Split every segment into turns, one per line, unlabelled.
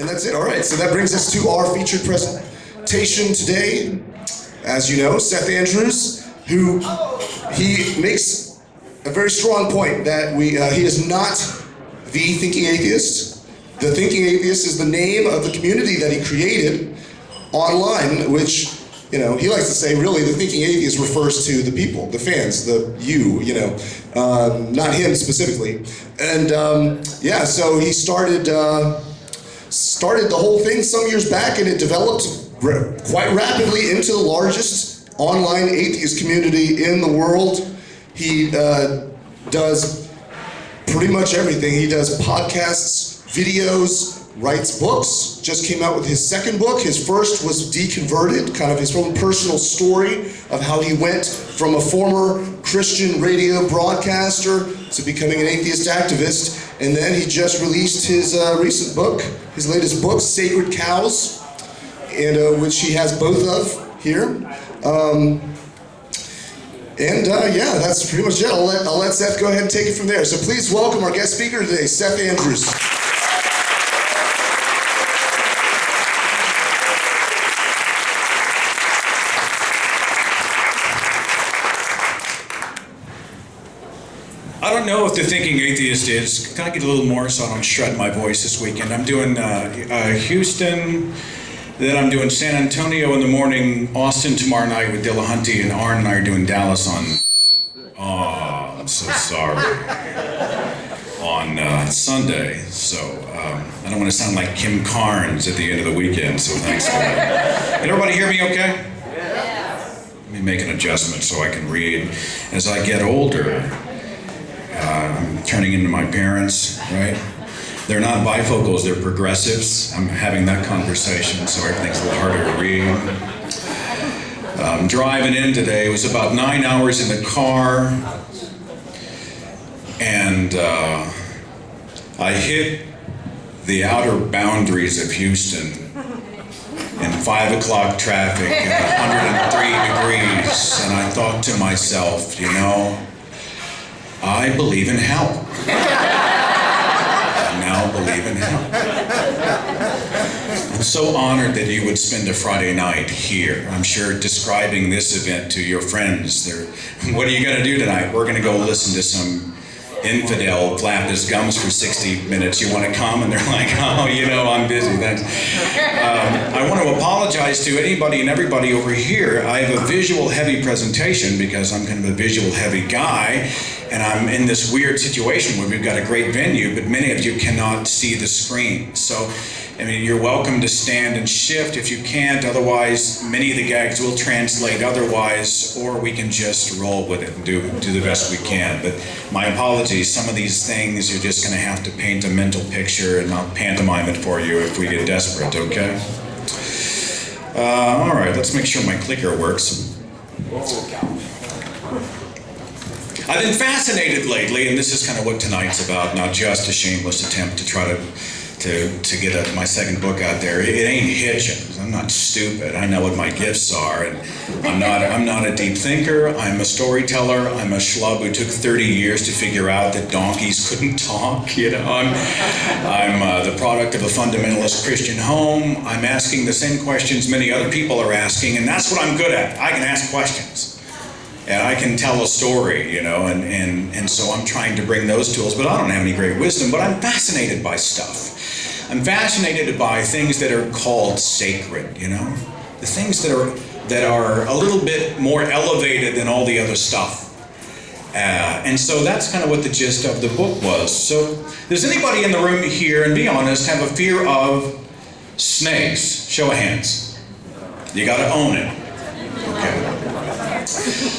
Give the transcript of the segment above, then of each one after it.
And that's it. All right, so that brings us to our featured presentation today. As you know, Seth Andrews, who he makes a very strong point that he is not the Thinking Atheist. The Thinking Atheist is the name of the community that he created online, which, you know, he likes to say, really, the Thinking Atheist refers to the people, the fans, not him specifically. And yeah, so he started the whole thing some years back, and it developed quite rapidly into the largest online atheist community in the world. He does pretty much everything. He does podcasts, videos, writes books, just came out with his second book. His first was Deconverted, kind of his own personal story of how he went from a former Christian radio broadcaster to becoming an atheist activist. And then he just released his recent book, his latest book, Sacred Cows, and which he has both of here. Yeah, that's pretty much it. I'll let Seth go ahead and take it from there. So please welcome our guest speaker today, Seth Andrews.
I don't know if the Thinking Atheist is. Can I get a little more so I don't shred my voice this weekend? I'm doing Houston, then I'm doing San Antonio in the morning, Austin tomorrow night with Dillahunty, and Arn and I are doing Dallas on, oh, I'm so sorry, on Sunday. So I don't want to sound like Kim Carnes at the end of the weekend, so thanks for that. Can everybody hear me okay? Let me make an adjustment so I can read. As I get older, I'm turning into my parents, right? They're not bifocals, they're progressives. I'm having that conversation, so everything's a little harder to read. Driving in today, it was about 9 hours in the car, and I hit the outer boundaries of Houston in 5 o'clock traffic at 103 degrees, and I thought to myself, you know, I believe in hell. I now believe in hell. I'm so honored that you would spend a Friday night here. I'm sure describing this event to your friends. What are you going to do tonight? We're going to go listen to some infidel flap his gums for 60 minutes. You want to come? And they're like, oh, you know, I'm busy. Thanks. I want to apologize to anybody and everybody over here. I have a visual heavy presentation because I'm kind of a visual heavy guy. And I'm in this weird situation where we've got a great venue, but many of you cannot see the screen. So, I mean, you're welcome to stand and shift if you can't. Otherwise, many of the gags will translate otherwise, or we can just roll with it and do the best we can. But my apologies, some of these things you're just going to have to paint a mental picture and not pantomime it for you if we get desperate, okay? All right, let's make sure my clicker works. I've been fascinated lately, and this is kind of what tonight's about, not just a shameless attempt to try to get my second book out there. It ain't hitching. I'm not stupid. I know what my gifts are, and I'm not a deep thinker. I'm a storyteller. I'm a schlub who took 30 years to figure out that donkeys couldn't talk. You know, I'm the product of a fundamentalist Christian home. I'm asking the same questions many other people are asking, and that's what I'm good at. I can ask questions. And I can tell a story, you know, and so I'm trying to bring those tools, but I don't have any great wisdom, but I'm fascinated by stuff. I'm fascinated by things that are called sacred, you know, the things that are a little bit more elevated than all the other stuff. And so that's kind of what the gist of the book was. So does anybody in the room here, and be honest, have a fear of snakes? Show of hands. You got to own it. Okay.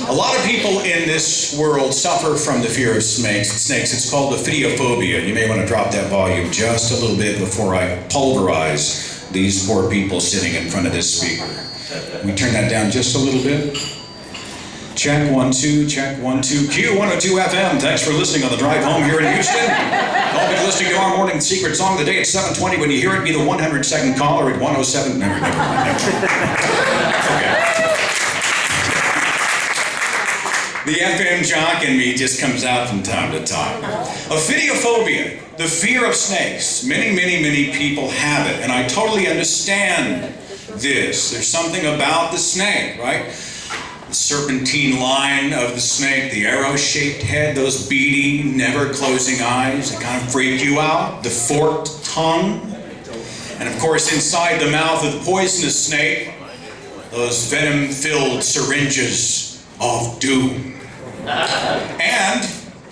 A lot of people in this world suffer from the fear of snakes. It's called ophidiophobia. You may want to drop that volume just a little bit before I pulverize these poor people sitting in front of this speaker. We turn that down just a little bit. Check 1 2, check 1 2. Q102 FM. Thanks for listening on the drive home here in Houston. I'll be listening tomorrow morning. Secret song of the day at 7:20. When you hear it, be the 102nd caller at 107. Never mind. Okay. The FM jock in me just comes out from time to time. Ophidiophobia, the fear of snakes. Many people have it, and I totally understand this. There's something about the snake, right? The serpentine line of the snake, the arrow-shaped head, those beady, never-closing eyes that kind of freak you out, the forked tongue, and of course inside the mouth of the poisonous snake, those venom-filled syringes of doom. And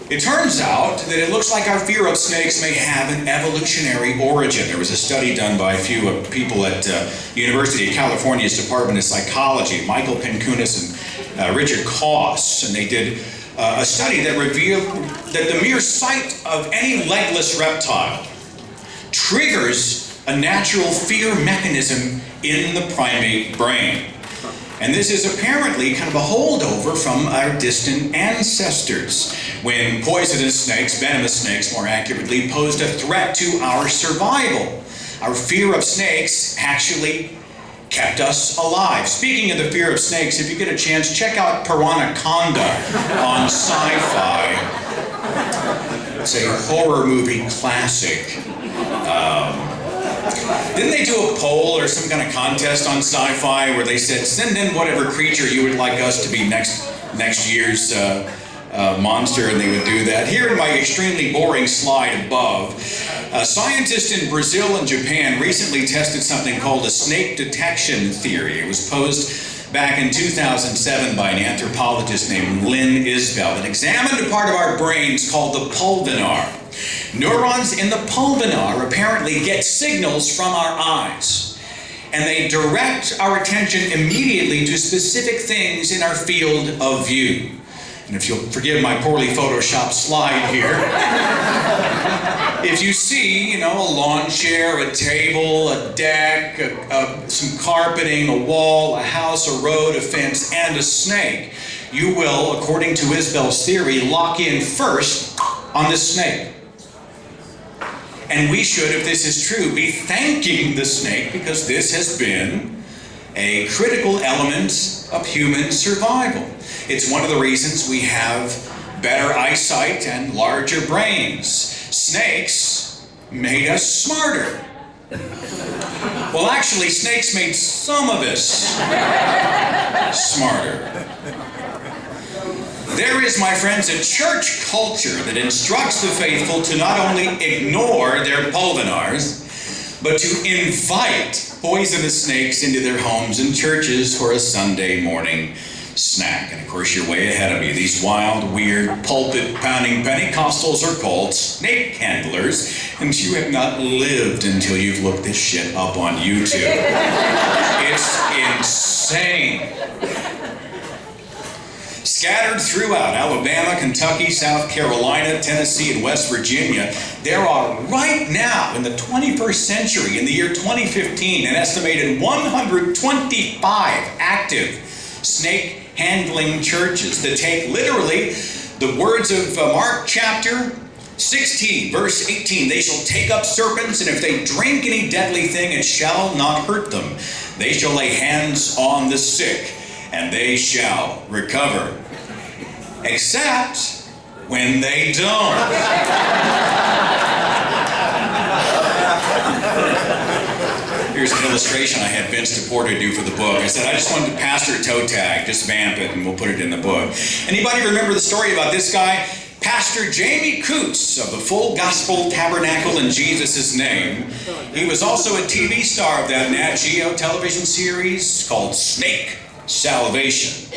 it turns out that it looks like our fear of snakes may have an evolutionary origin. There was a study done by a few people at University of California's Department of Psychology, Michael Penkunas and Richard Koss, and they did a study that revealed that the mere sight of any legless reptile triggers a natural fear mechanism in the primate brain. And this is apparently kind of a holdover from our distant ancestors, when poisonous snakes, venomous snakes more accurately, posed a threat to our survival. Our fear of snakes actually kept us alive. Speaking of the fear of snakes, if you get a chance, check out Piranaconda on Sci-Fi. It's a horror movie classic. Didn't they do a poll or some kind of contest on Sci-Fi where they said, send in whatever creature you would like us to be next year's monster, and they would do that. Here in my extremely boring slide above, scientists in Brazil and Japan recently tested something called a snake detection theory. It was posed back in 2007 by an anthropologist named Lynn Isbell. It examined a part of our brains called the pulvinar. Neurons in the pulvinar apparently get signals from our eyes, and they direct our attention immediately to specific things in our field of view. And if you'll forgive my poorly photoshopped slide here, if you see, a lawn chair, a table, a deck, some carpeting, a wall, a house, a road, a fence, and a snake, you will, according to Isbell's theory, lock in first on the snake. And we should, if this is true, be thanking the snake, because this has been a critical element of human survival. It's one of the reasons we have better eyesight and larger brains. Snakes made us smarter. Well, actually, snakes made some of us smarter. There is, my friends, a church culture that instructs the faithful to not only ignore their pulvinars, but to invite poisonous snakes into their homes and churches for a Sunday morning snack. And of course, you're way ahead of me. These wild, weird, pulpit-pounding Pentecostals are called snake handlers, and you have not lived until you've looked this shit up on YouTube. It's insane. Scattered throughout Alabama, Kentucky, South Carolina, Tennessee, and West Virginia, there are right now, in the 21st century, in the year 2015, an estimated 125 active snake handling churches that take literally the words of Mark chapter 16, verse 18. They shall take up serpents, and if they drink any deadly thing, it shall not hurt them. They shall lay hands on the sick, and they shall recover. Except when they don't. Here's an illustration I had Vince DePorter do for the book. I said, I just wanted to pastor a toe tag, just vamp it, and we'll put it in the book. Anybody remember the story about this guy? Pastor Jamie Coots of the Full Gospel Tabernacle in Jesus' Name. He was also a TV star of that Nat Geo television series called Snake Salvation.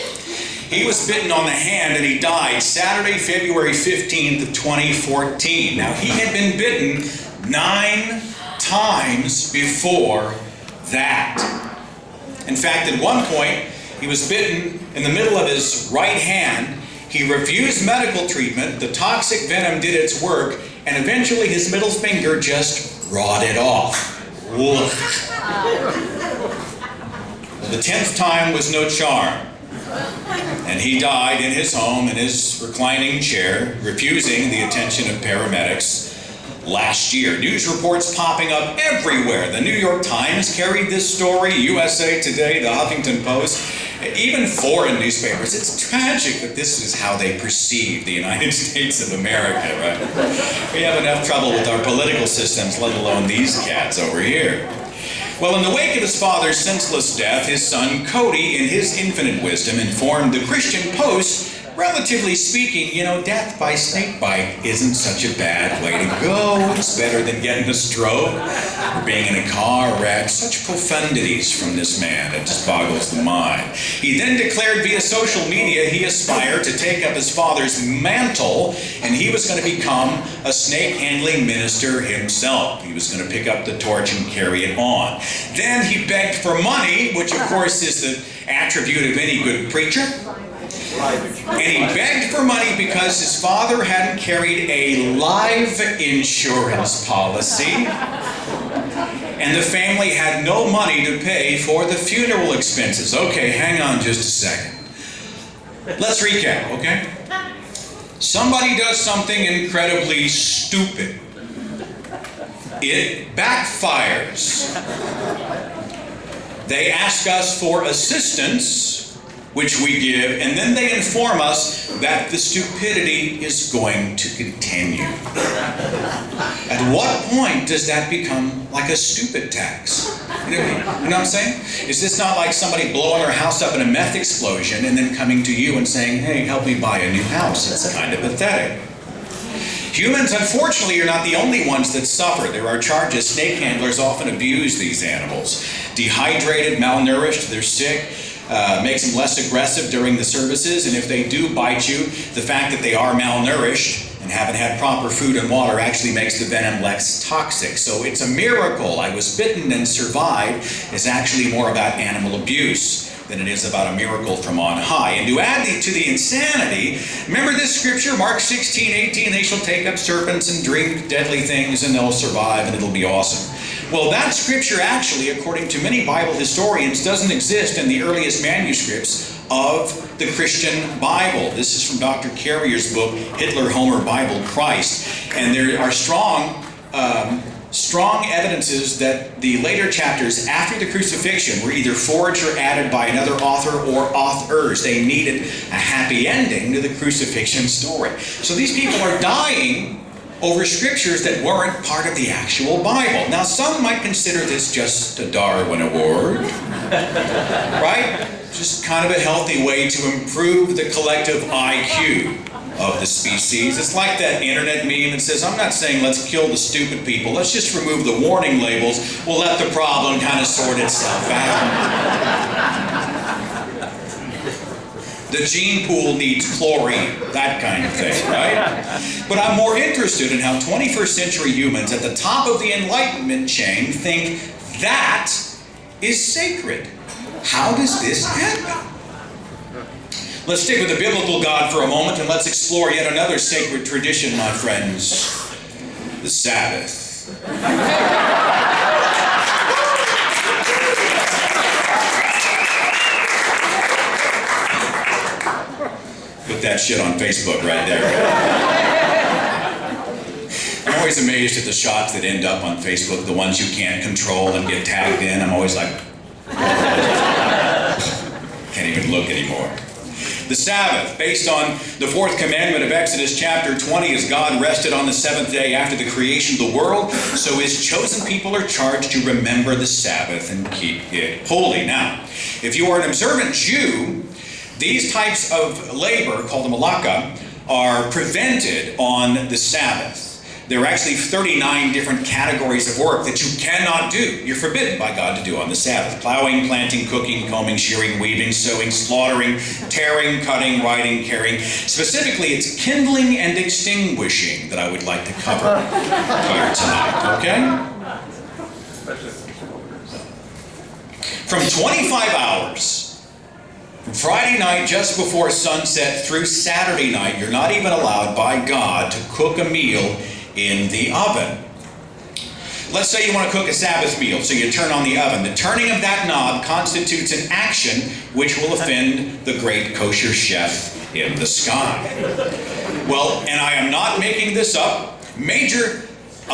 He was bitten on the hand and he died Saturday, February 15th of 2014. Now, he had been bitten 9 times before that. In fact, at one point, he was bitten in the middle of his right hand. He refused medical treatment. The toxic venom did its work, and eventually his middle finger just rotted off. Woof. The 10th time was no charm. And he died in his home in his reclining chair, refusing the attention of paramedics. last year. News reports popping up everywhere. The New York Times carried this story, USA Today, the Huffington Post, even foreign newspapers. It's tragic that this is how they perceive the United States of America, right? We have enough trouble with our political systems, let alone these cats over here. Well, in the wake of his father's senseless death, his son Cody, in his infinite wisdom, informed the Christian Post, relatively speaking, death by snake bite isn't such a bad way to go. It's better than getting a stroke or being in a car wreck. Such profundities from this man, it just boggles the mind. He then declared via social media he aspired to take up his father's mantle, and he was going to become a snake-handling minister himself. He was going to pick up the torch and carry it on. Then he begged for money, which of course is the attribute of any good preacher. And he begged for money because his father hadn't carried a life insurance policy, and the family had no money to pay for the funeral expenses. Okay, hang on just a second. Let's recap, okay? Somebody does something incredibly stupid. It backfires. They ask us for assistance, which we give, and then they inform us that the stupidity is going to continue. At what point does that become like a stupid tax? You know what I'm saying? Is this not like somebody blowing their house up in a meth explosion and then coming to you and saying, hey, help me buy a new house? It's kind of pathetic. Humans, unfortunately, are not the only ones that suffer. There are charges. Snake handlers often abuse these animals. Dehydrated, malnourished, they're sick. Makes them less aggressive during the services, and if they do bite you, the fact that they are malnourished and haven't had proper food and water actually makes the venom less toxic. So it's a miracle I was bitten and survived is actually more about animal abuse than it is about a miracle from on high. And to add to the insanity, remember this scripture, Mark 16:18, they shall take up serpents and drink deadly things and they'll survive and it'll be awesome. Well, that scripture actually, according to many Bible historians, doesn't exist in the earliest manuscripts of the Christian Bible. This is from Dr. Carrier's book, Hitler, Homer, Bible, Christ. And there are strong evidences that the later chapters after the crucifixion were either forged or added by another author or authors. They needed a happy ending to the crucifixion story. So these people are dying over scriptures that weren't part of the actual Bible. Now, some might consider this just a Darwin Award, right? Just kind of a healthy way to improve the collective IQ of the species. It's like that internet meme that says, I'm not saying let's kill the stupid people, let's just remove the warning labels, we'll let the problem kind of sort itself out. The gene pool needs chlorine, that kind of thing, right? But I'm more interested in how 21st century humans at the top of the Enlightenment chain think that is sacred. How does this happen? Let's stick with the biblical God for a moment and let's explore yet another sacred tradition, my friends, the Sabbath. Put that shit on Facebook right there. I'm always amazed at the shots that end up on Facebook, the ones you can't control and get tagged in. I'm always like, can't even look anymore. The Sabbath, based on the fourth commandment of Exodus chapter 20, as God rested on the seventh day after the creation of the world, so his chosen people are charged to remember the Sabbath and keep it holy. Now, if you are an observant Jew, these types of labor, called the malaka, are prevented on the Sabbath. There are actually 39 different categories of work that you cannot do. You're forbidden by God to do on the Sabbath. Plowing, planting, cooking, combing, shearing, weaving, sewing, slaughtering, tearing, cutting, writing, carrying. Specifically, it's kindling and extinguishing that I would like to cover here tonight, okay? From 25 hours, from Friday night just before sunset through Saturday night, you're not even allowed by God to cook a meal in the oven. Let's say you want to cook a Sabbath meal, so you turn on the oven. The turning of that knob constitutes an action which will offend the great kosher chef in the sky. Well, and I am not making this up, major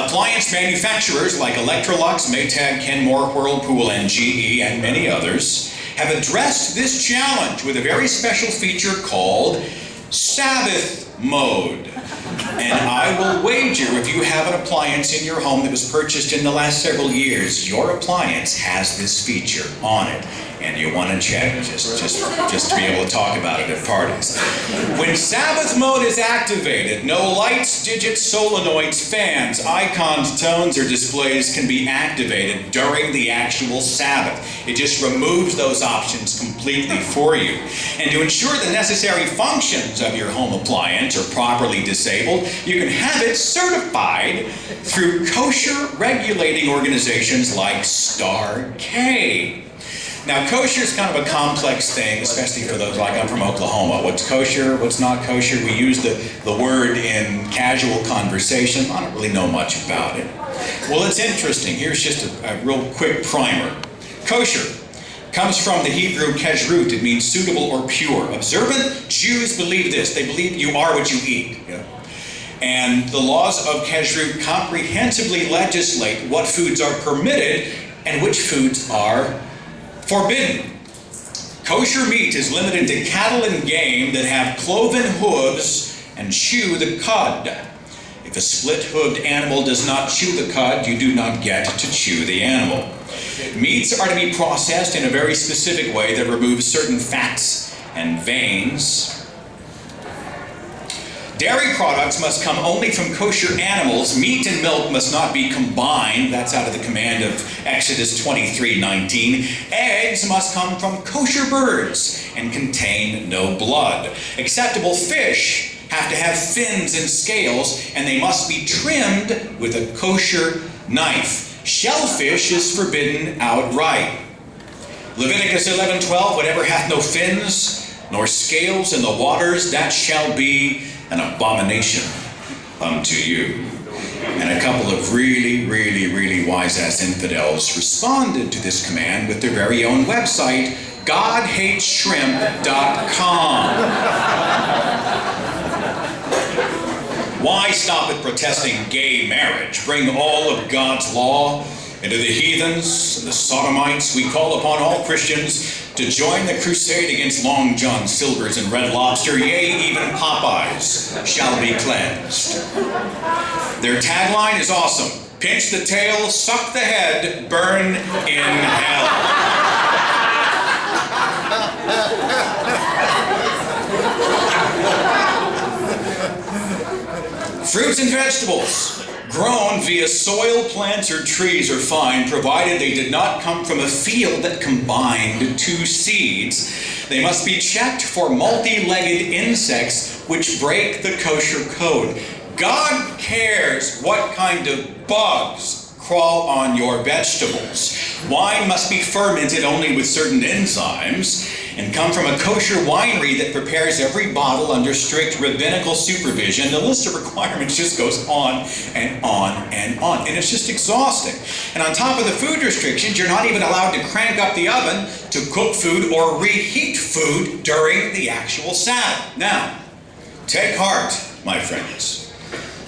Appliance manufacturers like Electrolux, Maytag, Kenmore, Whirlpool, and GE, and many others, have addressed this challenge with a very special feature called Sabbath mode. And I will wager if you have an appliance in your home that was purchased in the last several years, your appliance has this feature on it. And you want to check just to be able to talk about it at parties. When Sabbath mode is activated, no lights, digits, solenoids, fans, icons, tones, or displays can be activated during the actual Sabbath. It just removes those options completely for you. And to ensure the necessary functions of your home appliance are properly disabled, you can have it certified through kosher regulating organizations like Star K. Now, kosher is kind of a complex thing, especially for those like I'm from Oklahoma. What's kosher? What's not kosher? We use the word in casual conversation. I don't really know much about it. Well, it's interesting. Here's just a real quick primer. Kosher comes from the Hebrew kashrut. It means suitable or pure. Observant Jews believe this. They believe you are what you eat. Yeah. And the laws of kashrut comprehensively legislate what foods are permitted and which foods are forbidden. Kosher meat is limited to cattle and game that have cloven hooves and chew the cud. If a split-hooved animal does not chew the cud, you do not get to chew the animal. Meats are to be processed in a very specific way that removes certain fats and veins. Dairy products must come only from kosher animals. Meat and milk must not be combined. That's out of the command of Exodus 23:19. Eggs must come from kosher birds and contain no blood. Acceptable fish have to have fins and scales, and they must be trimmed with a kosher knife. Shellfish is forbidden outright. Leviticus 11:12, whatever hath no fins nor scales in the waters, that shall be an abomination unto you. And a couple of really wise-ass infidels responded to this command with their very own website, GodHatesShrimp.com. Why stop at protesting gay marriage? Bring all of God's law into the heathens and the sodomites. We call upon all Christians to join the crusade against Long John Silver's and Red Lobster, yea, even Popeyes shall be cleansed. Their tagline is awesome. Pinch the tail, suck the head, burn in hell. Fruits and vegetables grown via soil, plants, or trees are fine, provided they did not come from a field that combined two seeds. They must be checked for multi-legged insects which break the kosher code. God cares what kind of bugs crawl on your vegetables. Wine must be fermented only with certain enzymes and come from a kosher winery that prepares every bottle under strict rabbinical supervision. The list of requirements just goes on and on and on, and it's just exhausting. And on top of the food restrictions, you're not even allowed to crank up the oven to cook food or reheat food during the actual Sabbath. Now, take heart, my friends,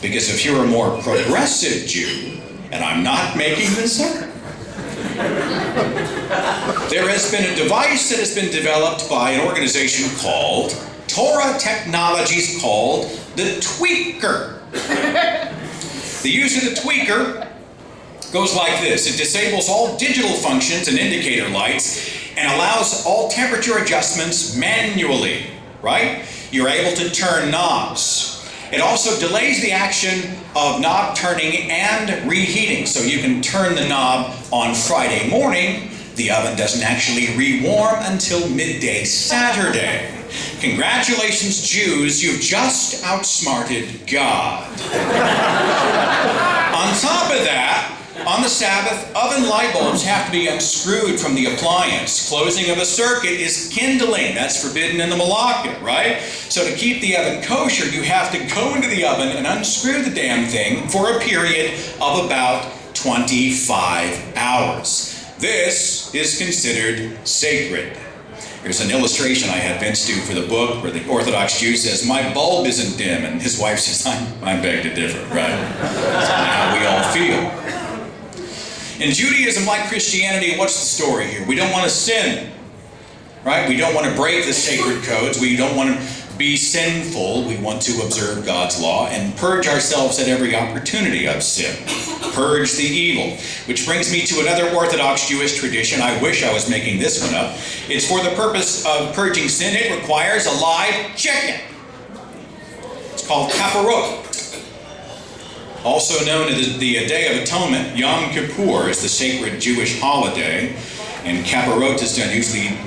because if you're a more progressive Jew, and I'm not making this up, there has been a device that has been developed by an organization called Torah Technologies called the Tweaker. The use of the Tweaker goes like this. It disables all digital functions and indicator lights and allows all temperature adjustments manually, right? You're able to turn knobs. It also delays the action of knob turning and reheating. So you can turn the knob on Friday morning. The oven doesn't actually rewarm until midday Saturday. Congratulations, Jews, you've just outsmarted God. On top of that, on the Sabbath, oven light bulbs have to be unscrewed from the appliance. Closing of a circuit is kindling. That's forbidden in the Malacca, right? So to keep the oven kosher, you have to go into the oven and unscrew the damn thing for a period of about 25 hours. This is considered sacred. There's an illustration I had Vince do for the book where the Orthodox Jew says, "My bulb isn't dim," and his wife says, I beg to differ, right? That's kind of how we all feel. In Judaism, like Christianity, what's the story here? We don't want to sin, right? We don't want to break the sacred codes. We don't want to be sinful. We want to observe God's law and purge ourselves at every opportunity of sin. Purge the evil. Which brings me to another Orthodox Jewish tradition. I wish I was making this one up. It's for the purpose of purging sin. It requires a live chicken. It's called kaparot. Also known as the Day of Atonement, Yom Kippur is the sacred Jewish holiday, and kaparot is done usually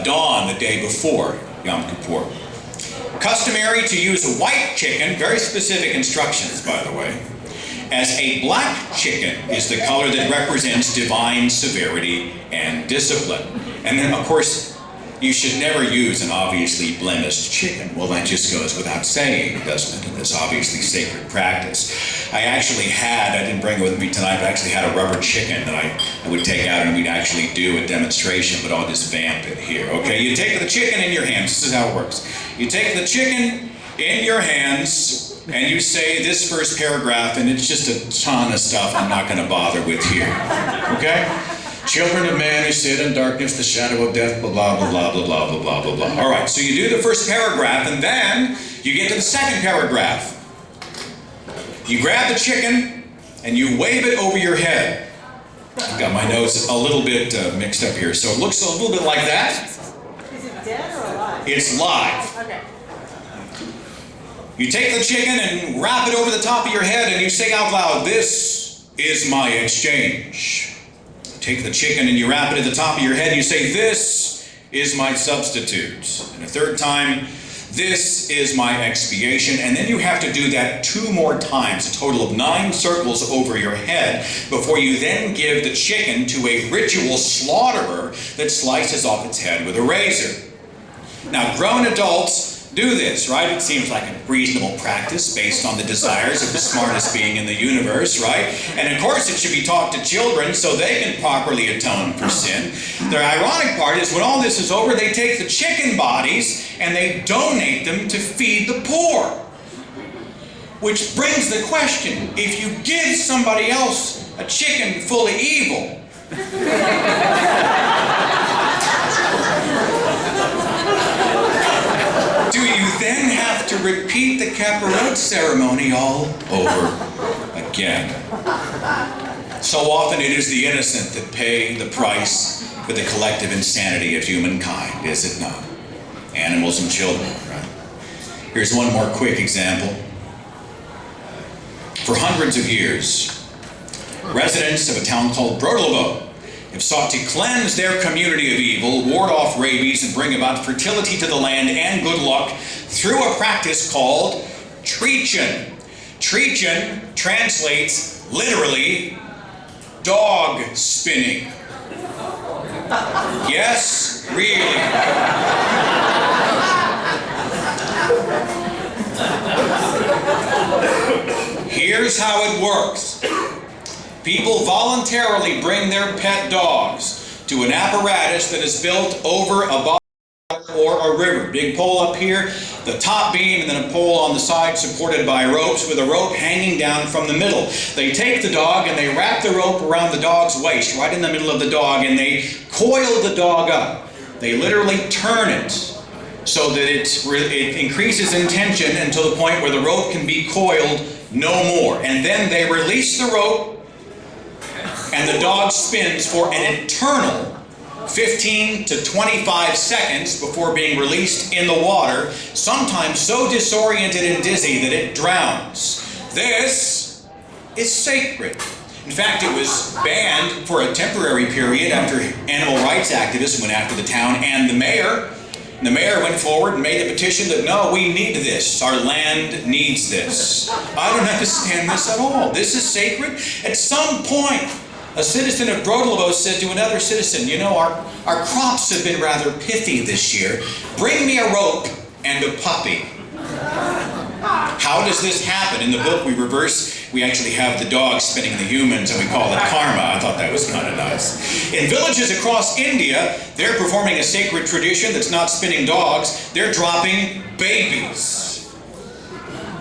dawn the day before Yom Kippur. Customary to use a white chicken, very specific instructions by the way, as a black chicken is the color that represents divine severity and discipline. And then of course, you should never use an obviously blemished chicken. Well, that just goes without saying, doesn't it, in this obviously sacred practice. I didn't bring it with me tonight, but I actually had a rubber chicken that I would take out and we'd actually do a demonstration, but I'll just vamp it here, okay? You take the chicken in your hands, this is how it works. You take the chicken in your hands and you say this first paragraph, and it's just a ton of stuff I'm not gonna bother with here, okay? Children of man who sit in darkness, the shadow of death, blah, blah, blah, blah, blah, blah, blah, blah, blah. All right, so you do the first paragraph, and then you get to the second paragraph. You grab the chicken, and you wave it over your head. I've got my notes a little bit mixed up here, so it looks a little bit like that.
Is it dead or alive?
It's live.
Okay.
You take the chicken and wrap it over the top of your head, and you say out loud, "This is my exchange." Take the chicken and you wrap it at the top of your head and you say, "This is my substitute." And a third time, "This is my expiation." And then you have to do that 2 more times, a total of 9 circles over your head, before you then give the chicken to a ritual slaughterer that slices off its head with a razor. Now, grown adults do this, right? It seems like a reasonable practice based on the desires of the smartest being in the universe, right? And of course it should be taught to children so they can properly atone for sin. The ironic part is when all this is over, they take the chicken bodies and they donate them to feed the poor. Which brings the question, if you give somebody else a chicken full of evil, do you then have to repeat the kaparot ceremony all over again? So often it is the innocent that pay the price for the collective insanity of humankind, is it not? Animals and children, right? Here's one more quick example. For hundreds of years, residents of a town called Brodlovo have sought to cleanse their community of evil, ward off rabies, and bring about fertility to the land and good luck through a practice called treachen. Treachen translates literally dog spinning. Yes, really. Here's how it works. People voluntarily bring their pet dogs to an apparatus that is built over a bog or a river. Big pole up here, the top beam, and then a pole on the side supported by ropes with a rope hanging down from the middle. They take the dog and they wrap the rope around the dog's waist, right in the middle of the dog, and they coil the dog up. They literally turn it so that it increases in tension until the point where the rope can be coiled no more. And then they release the rope, and the dog spins for an eternal 15 to 25 seconds before being released in the water, sometimes so disoriented and dizzy that it drowns. This is sacred. In fact, it was banned for a temporary period after animal rights activists went after the town and the mayor. And the mayor went forward and made a petition that, no, we need this. Our land needs this. I don't understand this at all. This is sacred. At some point, a citizen of Brodlovo said to another citizen, you know, our crops have been rather pithy this year. Bring me a rope and a puppy. How does this happen? In the book we we actually have the dogs spinning the humans and we call it karma. I thought that was kind of nice. In villages across India, they're performing a sacred tradition that's not spinning dogs. They're dropping babies.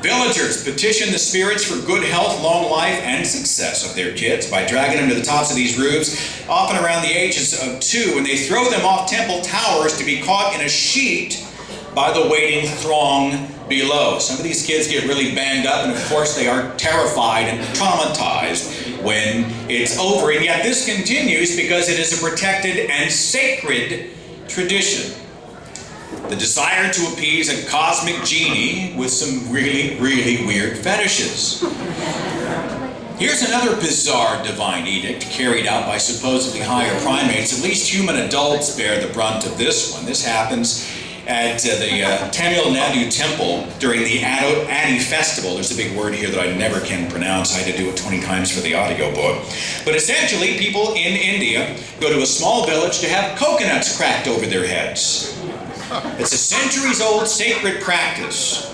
Villagers petition the spirits for good health, long life, and success of their kids by dragging them to the tops of these roofs, often around the ages of 2, and they throw them off temple towers to be caught in a sheet by the waiting throng below. Some of these kids get really banged up, and of course they are terrified and traumatized when it's over. And yet this continues because it is a protected and sacred tradition. The desire to appease a cosmic genie with some really, really weird fetishes. Here's another bizarre divine edict carried out by supposedly higher primates. At least human adults bear the brunt of this one. This happens at the Tamil Nadu temple during the Adi festival. There's a big word here that I never can pronounce. I had to do it 20 times for the audio book. But essentially, people in India go to a small village to have coconuts cracked over their heads. It's a centuries-old sacred practice.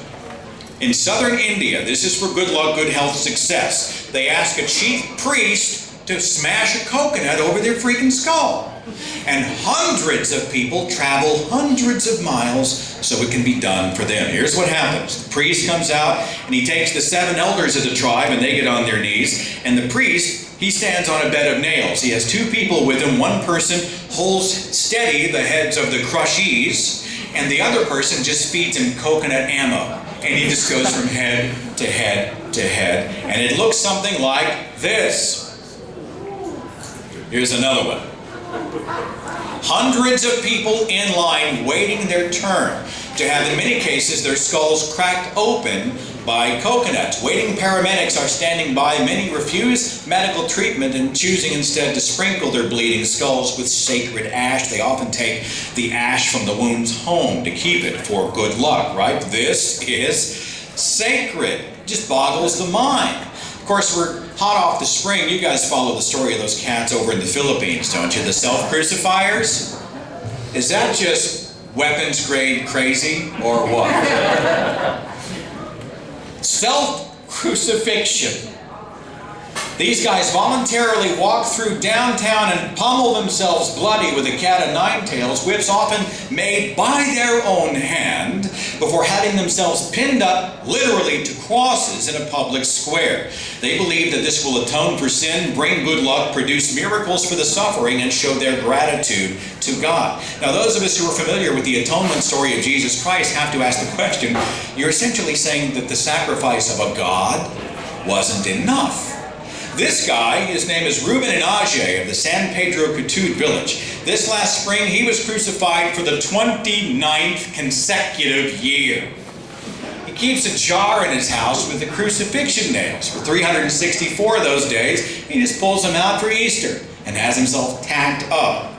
In southern India, this is for good luck, good health, success. They ask a chief priest to smash a coconut over their freaking skull. And hundreds of people travel hundreds of miles so it can be done for them. Here's what happens. The priest comes out and he takes the 7 elders of the tribe and they get on their knees. And the priest, he stands on a bed of nails. He has 2 people with him. One person holds steady the heads of the crushees, and the other person just feeds him coconut ammo. And he just goes from head to head to head. And it looks something like this. Here's another one. Hundreds of people in line waiting their turn to have, in many cases, their skulls cracked open by coconuts. Waiting paramedics are standing by. Many refuse medical treatment and choosing instead to sprinkle their bleeding skulls with sacred ash. They often take the ash from the wounds home to keep it for good luck, right? This is sacred. It just boggles the mind. Of course, we're hot off the spring. You guys follow the story of those cats over in the Philippines, don't you? The self-crucifiers? Is that just weapons grade crazy or what? Self-crucifixion. These guys voluntarily walk through downtown and pummel themselves bloody with a cat o' nine tails, whips often made by their own hand, before having themselves pinned up literally to crosses in a public square. They believe that this will atone for sin, bring good luck, produce miracles for the suffering, and show their gratitude to God. Now, those of us who are familiar with the atonement story of Jesus Christ have to ask the question, you're essentially saying that the sacrifice of a God wasn't enough. This guy, his name is Ruben Inage of the San Pedro Cutud village. This last spring, he was crucified for the 29th consecutive year. He keeps a jar in his house with the crucifixion nails. For 364 of those days, he just pulls them out for Easter and has himself tacked up.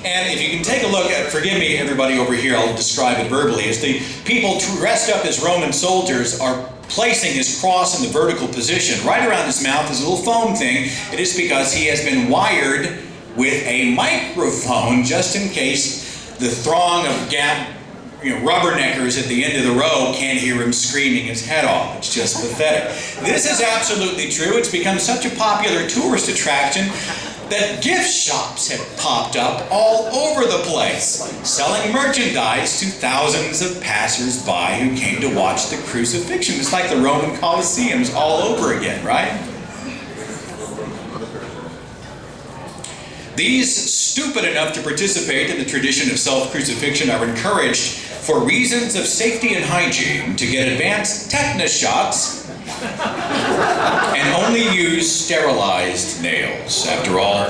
And if you can take a look at, forgive me everybody over here, I'll describe it verbally, as the people dressed up as Roman soldiers are placing his cross in the vertical position. Right around his mouth is a little foam thing. It is because he has been wired with a microphone just in case the throng of rubberneckers at the end of the row can't hear him screaming his head off. It's just pathetic. This is absolutely true. It's become such a popular tourist attraction that gift shops have popped up all over the place, selling merchandise to thousands of passers-by who came to watch the crucifixion. It's like the Roman Colosseums all over again, right? These stupid enough to participate in the tradition of self-crucifixion are encouraged for reasons of safety and hygiene to get advanced tetanus shots and only use sterilized nails. After all,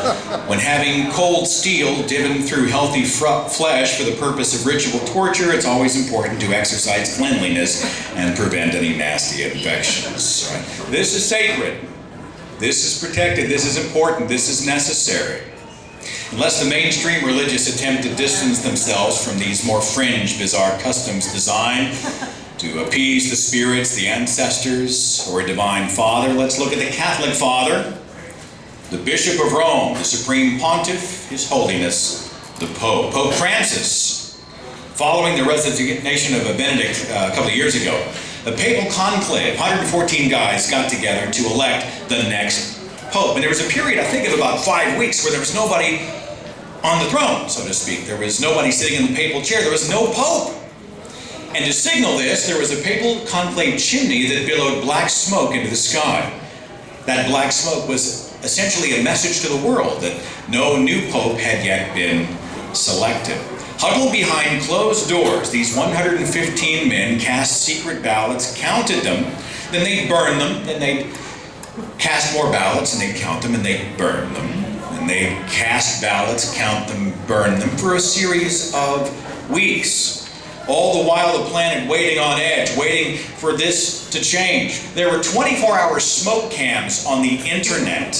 when having cold steel driven through healthy flesh for the purpose of ritual torture, it's always important to exercise cleanliness and prevent any nasty infections. Right? This is sacred. This is protected. This is important. This is necessary. Unless the mainstream religious attempt to distance themselves from these more fringe, bizarre customs designed to appease the spirits, the ancestors, or a divine father. Let's look at the Catholic Father, the Bishop of Rome, the Supreme Pontiff, His Holiness, the Pope. Pope Francis, following the resignation of Benedict a couple of years ago, the papal conclave, 114 guys got together to elect the next pope. And there was a period, I think, of about 5 weeks where there was nobody on the throne, so to speak. There was nobody sitting in the papal chair. There was no pope. And to signal this, there was a papal conclave chimney that billowed black smoke into the sky. That black smoke was essentially a message to the world that no new pope had yet been selected. Huddled behind closed doors, these 115 men cast secret ballots, counted them, then they'd burn them, then they'd cast more ballots, and they'd count them, and they'd burn them. And they'd cast ballots, count them, burn them for a series of weeks. All the while the planet waiting on edge, waiting for this to change. There were 24-hour smoke cams on the internet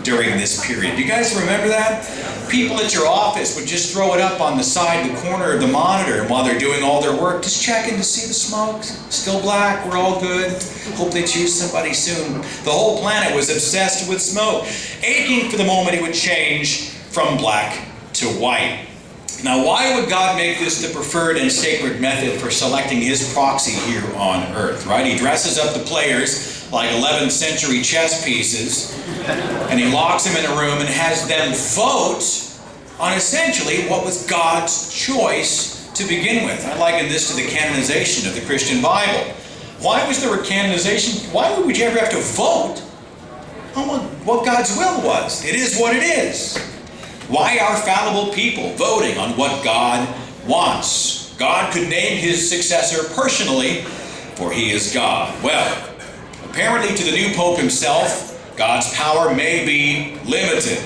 during this period. You guys remember that? People at your office would just throw it up on the side, the corner of the monitor, and while they're doing all their work, just checking to see the smoke. Still black, we're all good. Hope they choose somebody soon. The whole planet was obsessed with smoke, aching for the moment it would change from black to white. Now, why would God make this the preferred and sacred method for selecting his proxy here on earth, right? He dresses up the players like 11th century chess pieces, and he locks them in a room and has them vote on essentially what was God's choice to begin with. I liken this to the canonization of the Christian Bible. Why was there a canonization? Why would you ever have to vote on what God's will was? It is what it is. Why are fallible people voting on what God wants? God could name his successor personally, for he is God. Well, apparently to the new pope himself, God's power may be limited.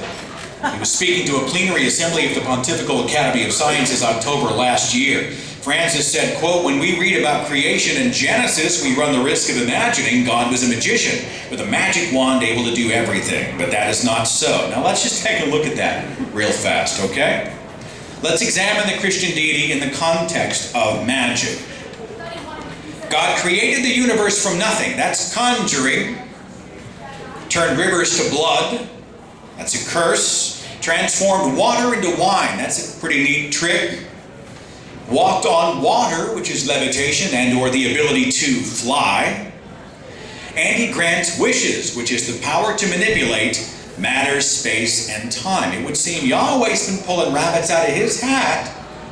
He was speaking to a plenary assembly of the Pontifical Academy of Sciences October last year. Francis said, quote, "When we read about creation in Genesis, we run the risk of imagining God was a magician with a magic wand able to do everything. But that is not so." Now let's just take a look at that real fast, okay? Let's examine the Christian deity in the context of magic. God created the universe from nothing. That's conjuring. Turned rivers to blood. That's a curse. Transformed water into wine. That's a pretty neat trick. Walked on water, which is levitation and or the ability to fly. And he grants wishes, which is the power to manipulate matter, space, and time. It would seem Yahweh's been pulling rabbits out of his hat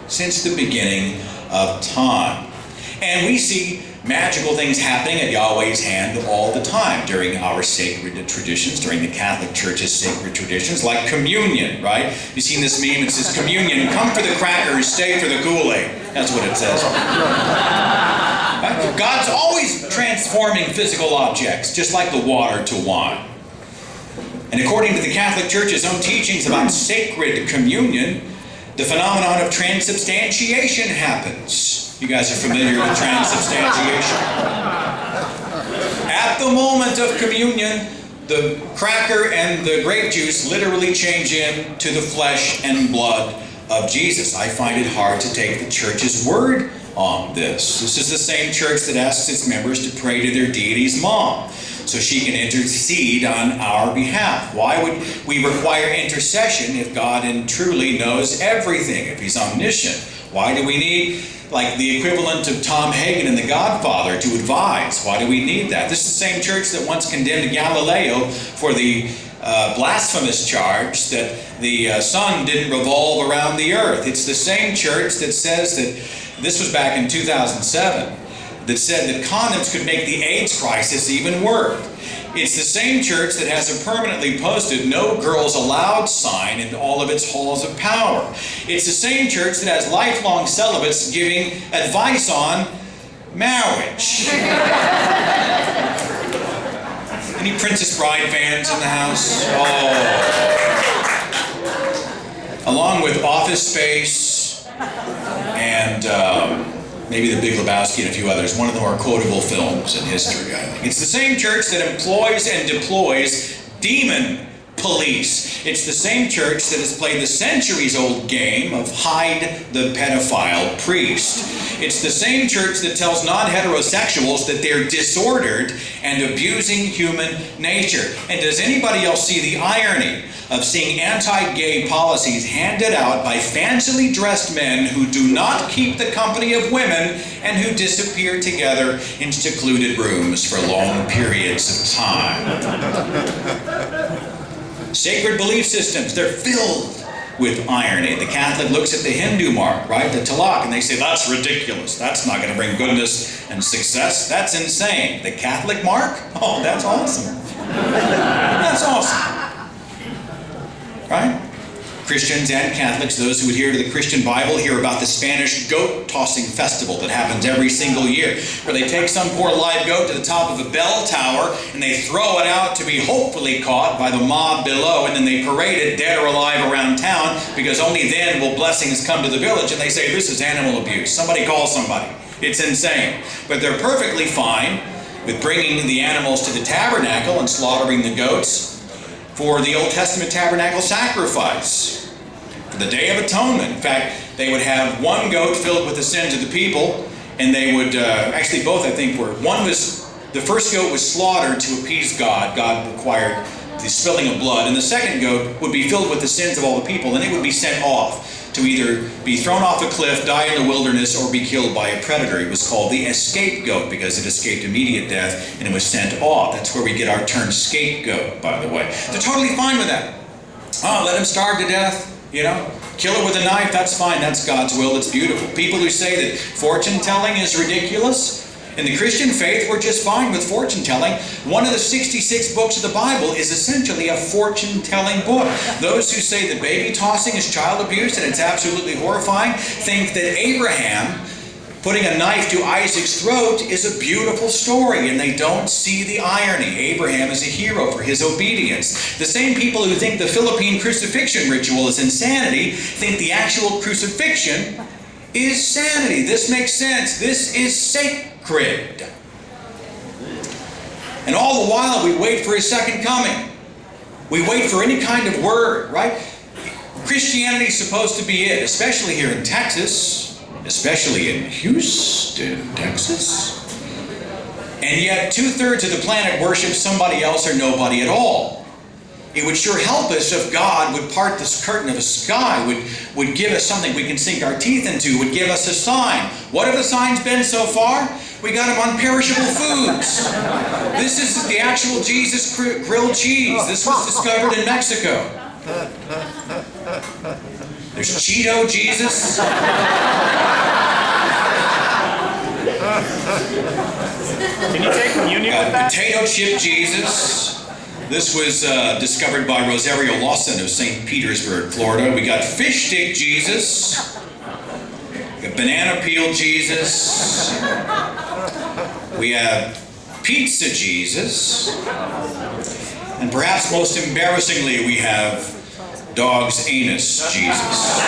since the beginning of time. And we see magical things happening at Yahweh's hand all the time during our sacred traditions, during the Catholic Church's sacred traditions, like communion, right? You've seen this meme, it says, "Communion, come for the crackers, stay for the Kool-Aid." That's what it says. Right? God's always transforming physical objects, just like the water to wine. And according to the Catholic Church's own teachings about sacred communion, the phenomenon of transubstantiation happens. You guys are familiar with transubstantiation. At the moment of communion, the cracker and the grape juice literally change into the flesh and blood of Jesus. I find it hard to take the church's word on this. This is the same church that asks its members to pray to their deity's mom so she can intercede on our behalf. Why would we require intercession if God truly knows everything, if he's omniscient? Why do we need like the equivalent of Tom Hagen in The Godfather to advise? Why do we need that? This is the same church that once condemned Galileo for the blasphemous charge that the sun didn't revolve around the earth. It's the same church that says that, this was back in 2007, that said that condoms could make the AIDS crisis even worse. It's the same church that has a permanently posted "No Girls Allowed" sign in all of its halls of power. It's the same church that has lifelong celibates giving advice on marriage. Any Princess Bride fans in the house? Oh. Along with Office Space and maybe The Big Lebowski and a few others, one of the more quotable films in history, I think. It's the same church that employs and deploys demon police. It's the same church that has played the centuries-old game of hide the pedophile priest. It's the same church that tells non-heterosexuals that they're disordered and abusing human nature. And does anybody else see the irony of seeing anti-gay policies handed out by fancily dressed men who do not keep the company of women and who disappear together in secluded rooms for long periods of time? Sacred belief systems, they're filled with irony. The Catholic looks at the Hindu mark, right, the talaq, and they say, that's ridiculous. That's not going to bring goodness and success. That's insane. The Catholic mark? Oh, that's awesome. That's awesome. Right? Christians and Catholics, those who adhere to the Christian Bible, hear about the Spanish goat tossing festival that happens every single year, where they take some poor live goat to the top of a bell tower and they throw it out to be hopefully caught by the mob below, and then they parade it dead or alive around town, because only then will blessings come to the village. And they say, this is animal abuse. Somebody call somebody. It's insane. But they're perfectly fine with bringing the animals to the tabernacle and slaughtering the goats for the Old Testament tabernacle sacrifice, for the Day of Atonement. In fact, they would have one goat filled with the sins of the people, and they would, actually both I think were, the first goat was slaughtered to appease God. God required the spilling of blood, and the second goat would be filled with the sins of all the people, and it would be sent off to either be thrown off a cliff, die in the wilderness, or be killed by a predator. It was called the scapegoat because it escaped immediate death and it was sent off. That's where we get our term scapegoat, by the way. They're totally fine with that. Oh, let him starve to death, you know. Kill it with a knife, that's fine. That's God's will, it's beautiful. People who say that fortune telling is ridiculous, in the Christian faith, we're just fine with fortune telling. One of the 66 books of the Bible is essentially a fortune telling book. Those who say that baby tossing is child abuse and it's absolutely horrifying think that Abraham putting a knife to Isaac's throat is a beautiful story, and they don't see the irony. Abraham is a hero for his obedience. The same people who think the Philippine crucifixion ritual is insanity think the actual crucifixion is sanity. This makes sense. This is sacred. And all the while we wait for his second coming. We wait for any kind of word, right? Christianity is supposed to be it, especially here in Texas, especially in Houston, Texas. And yet 2/3 of the planet worships somebody else or nobody at all. It would sure help us if God would part this curtain of the sky, would give us something we can sink our teeth into, would give us a sign. What have the signs been so far? We got them on perishable foods. This is the actual Jesus grilled cheese. This was discovered in Mexico. There's Cheeto Jesus.
Can you take communion with that?
Potato chip Jesus. This was discovered by Rosario Lawson of St. Petersburg, Florida. We got fish stick Jesus. We got banana peel Jesus. We have pizza Jesus. And perhaps most embarrassingly, we have dog's anus Jesus.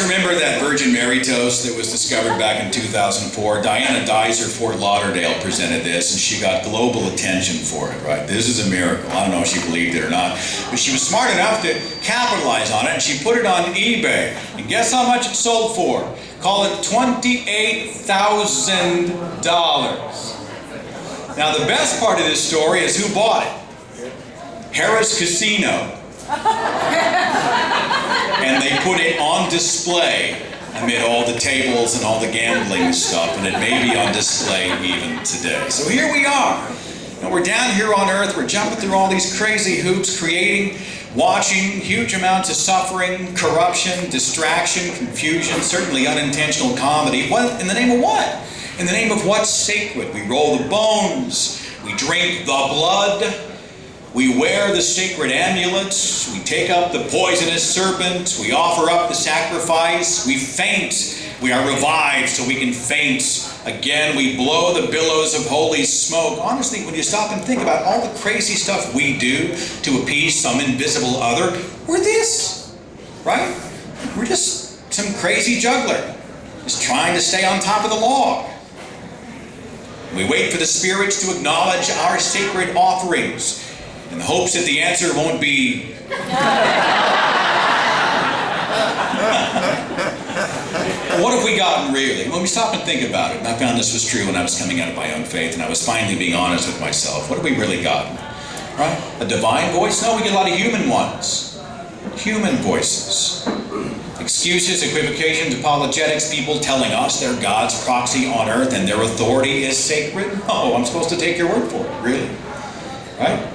Remember that Virgin Mary toast that was discovered back in 2004? Diana Dizer, Fort Lauderdale, presented this, and she got global attention for it, right? This is a miracle. I don't know if she believed it or not, but she was smart enough to capitalize on it, and she put it on eBay. And guess how much it sold for? Call it $28,000. Now, the best part of this story is who bought it. Harrah's Casino. And they put it on display amid all the tables and all the gambling stuff, and it may be on display even today. So here we are. And we're down here on earth, we're jumping through all these crazy hoops, creating, watching huge amounts of suffering, corruption, distraction, confusion, certainly unintentional comedy. What? In the name of what? In the name of what's sacred. We roll the bones, we drink the blood, We wear the sacred amulets, we take up the poisonous serpent, we offer up the sacrifice, we faint, we are revived so we can faint again, we blow the billows of holy smoke. Honestly, when you stop and think about all the crazy stuff we do to appease some invisible other, we're this, right? We're just some crazy juggler, just trying to stay on top of the log. We wait for the spirits to acknowledge our sacred offerings in the hopes that the answer won't be what have we gotten really? When we stop and think about it, and I found this was true when I was coming out of my own faith and I was finally being honest with myself, what have we really gotten? Right? A divine voice? No, we get a lot of human ones. Human voices. Excuses, equivocations, apologetics, people telling us they're God's proxy on earth and their authority is sacred. Oh, I'm supposed to take your word for it, really? Right?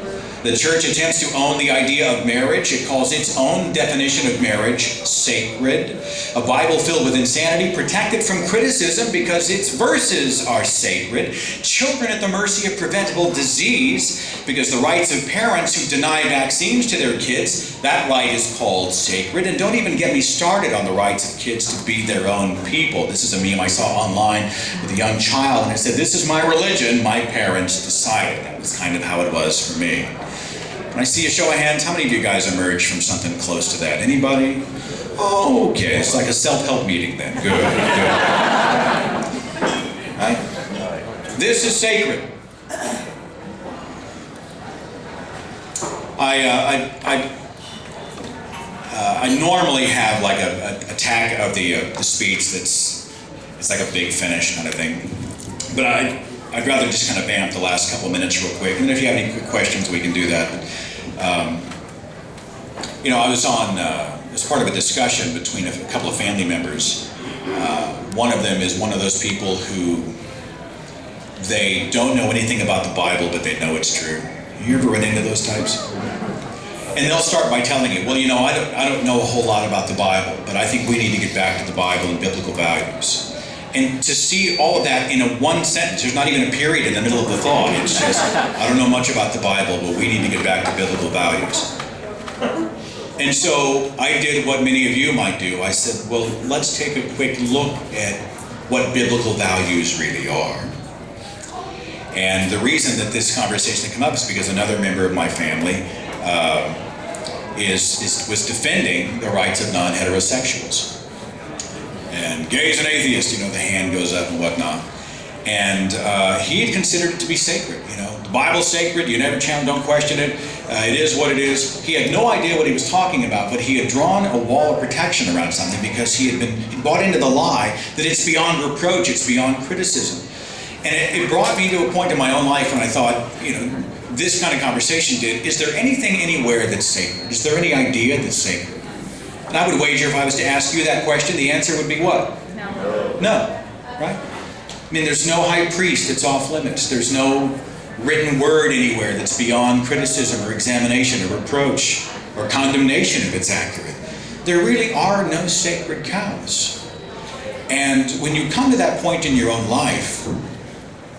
The church attempts to own the idea of marriage. It calls its own definition of marriage sacred. A Bible filled with insanity, protected from criticism because its verses are sacred. Children at the mercy of preventable disease because the rights of parents who deny vaccines to their kids, that right is called sacred. And don't even get me started on the rights of kids to be their own people. This is a meme I saw online with a young child, and it said, "This is my religion, my parents decided." That was kind of how it was for me. When I see a show of hands, how many of you guys emerged from something close to that? Anybody? Oh, okay, it's like a self-help meeting then. Good, good. Right? This is sacred. I normally have like a tag of the speech it's like a big finish kind of thing, but I'd rather just kind of vamp the last couple minutes real quick, and if you have any quick questions, we can do that. I was on as part of a discussion between a couple of family members. One of them is one of those people who they don't know anything about the Bible, but they know it's true. You ever run into those types? And they'll start by telling you, well, I don't know a whole lot about the Bible, but I think we need to get back to the Bible and biblical values. And to see all of that in a one sentence, there's not even a period in the middle of the thought. It's just, I don't know much about the Bible, but we need to get back to biblical values. And so I did what many of you might do. I said, well, let's take a quick look at what biblical values really are. And the reason that this conversation came up is because another member of my family was defending the rights of non-heterosexuals. And gays and atheists, the hand goes up and whatnot. And he had considered it to be sacred. The Bible's sacred, you never challenge, don't question it. It is what it is. He had no idea what he was talking about, but he had drawn a wall of protection around something because he bought into the lie that it's beyond reproach, it's beyond criticism. And it brought me to a point in my own life when I thought, this kind of conversation is there anything anywhere that's sacred? Is there any idea that's sacred? And I would wager if I was to ask you that question, the answer would be what? No, right? I mean, there's no high priest that's off limits. There's no written word anywhere that's beyond criticism or examination or reproach or condemnation if it's accurate. There really are no sacred cows. And when you come to that point in your own life,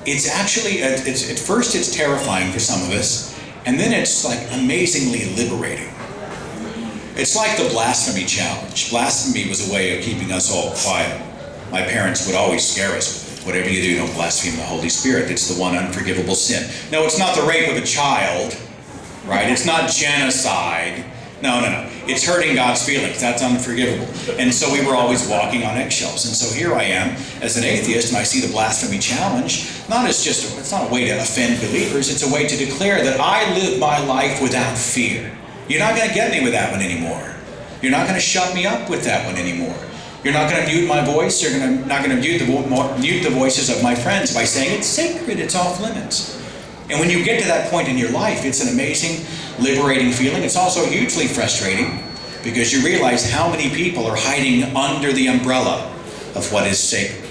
it's actually, at first it's terrifying for some of us, and then it's like amazingly liberating. It's like the blasphemy challenge. Blasphemy was a way of keeping us all quiet. My parents would always scare us with it. Whatever you do, don't blaspheme the Holy Spirit. It's the one unforgivable sin. No, it's not the rape of a child, right? It's not genocide. No. It's hurting God's feelings. That's unforgivable. And so we were always walking on eggshells. And so here I am as an atheist, and I see the blasphemy challenge, it's not a way to offend believers. It's a way to declare that I live my life without fear. You're not going to get me with that one anymore. You're not going to shut me up with that one anymore. You're not going to mute my voice. You're not going to mute the voices of my friends by saying it's sacred, it's off limits. And when you get to that point in your life, it's an amazing, liberating feeling. It's also hugely frustrating because you realize how many people are hiding under the umbrella of what is sacred.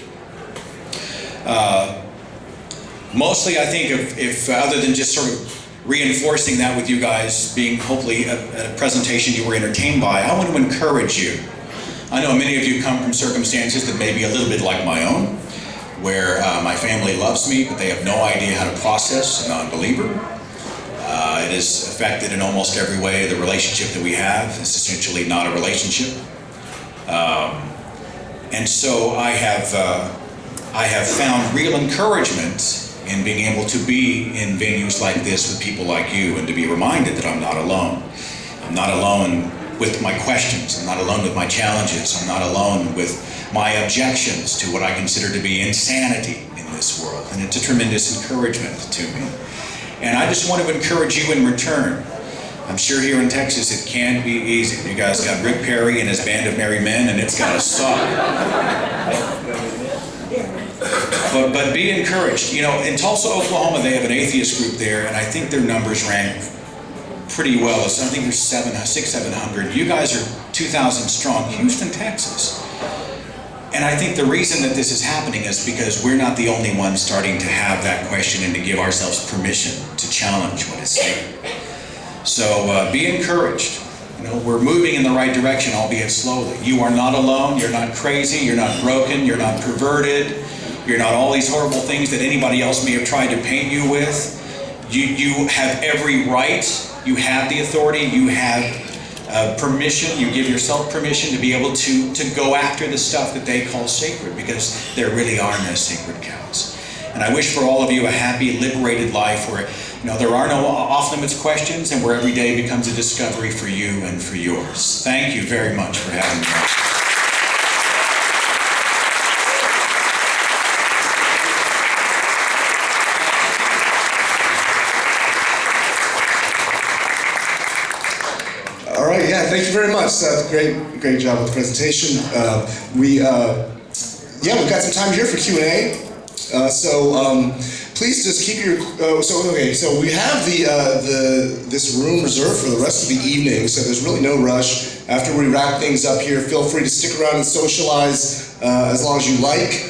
Mostly, I think, if other than just sort of reinforcing that with you guys being hopefully a presentation you were entertained by, I want to encourage you. I know many of you come from circumstances that may be a little bit like my own, where my family loves me, but they have no idea how to process a non-believer. It has affected in almost every way the relationship that we have. It's essentially not a relationship. And so I have found real encouragement in being able to be in venues like this with people like you, and to be reminded that I'm not alone. I'm not alone with my questions. I'm not alone with my challenges. I'm not alone with my objections to what I consider to be insanity in this world. And it's a tremendous encouragement to me. And I just want to encourage you in return. I'm sure here in Texas it can be easy. You guys got Rick Perry and his band of merry men, and it's got to suck. But be encouraged. You know, in Tulsa, Oklahoma, they have an atheist group there, and I think their numbers rank pretty well. So I think there's 700. You guys are 2,000 strong. Houston, Texas. And I think the reason that this is happening is because we're not the only ones starting to have that question and to give ourselves permission to challenge what is sacred. So be encouraged. You know, we're moving in the right direction, albeit slowly. You are not alone. You're not crazy. You're not broken. You're not perverted. You're not all these horrible things that anybody else may have tried to paint you with. You have every right. You have the authority. You have permission. You give yourself permission to be able to go after the stuff that they call sacred, because there really are no sacred cows. And I wish for all of you a happy, liberated life where, you know, there are no off-limits questions, and where every day becomes a discovery for you and for yours. Thank you very much for having me.
All right, yeah, thank you very much, Seth. Great job with the presentation. We've got some time here for Q&A. Please just keep your. So we have this room reserved for the rest of the evening. So there's really no rush. After we wrap things up here, feel free to stick around and socialize as long as you like.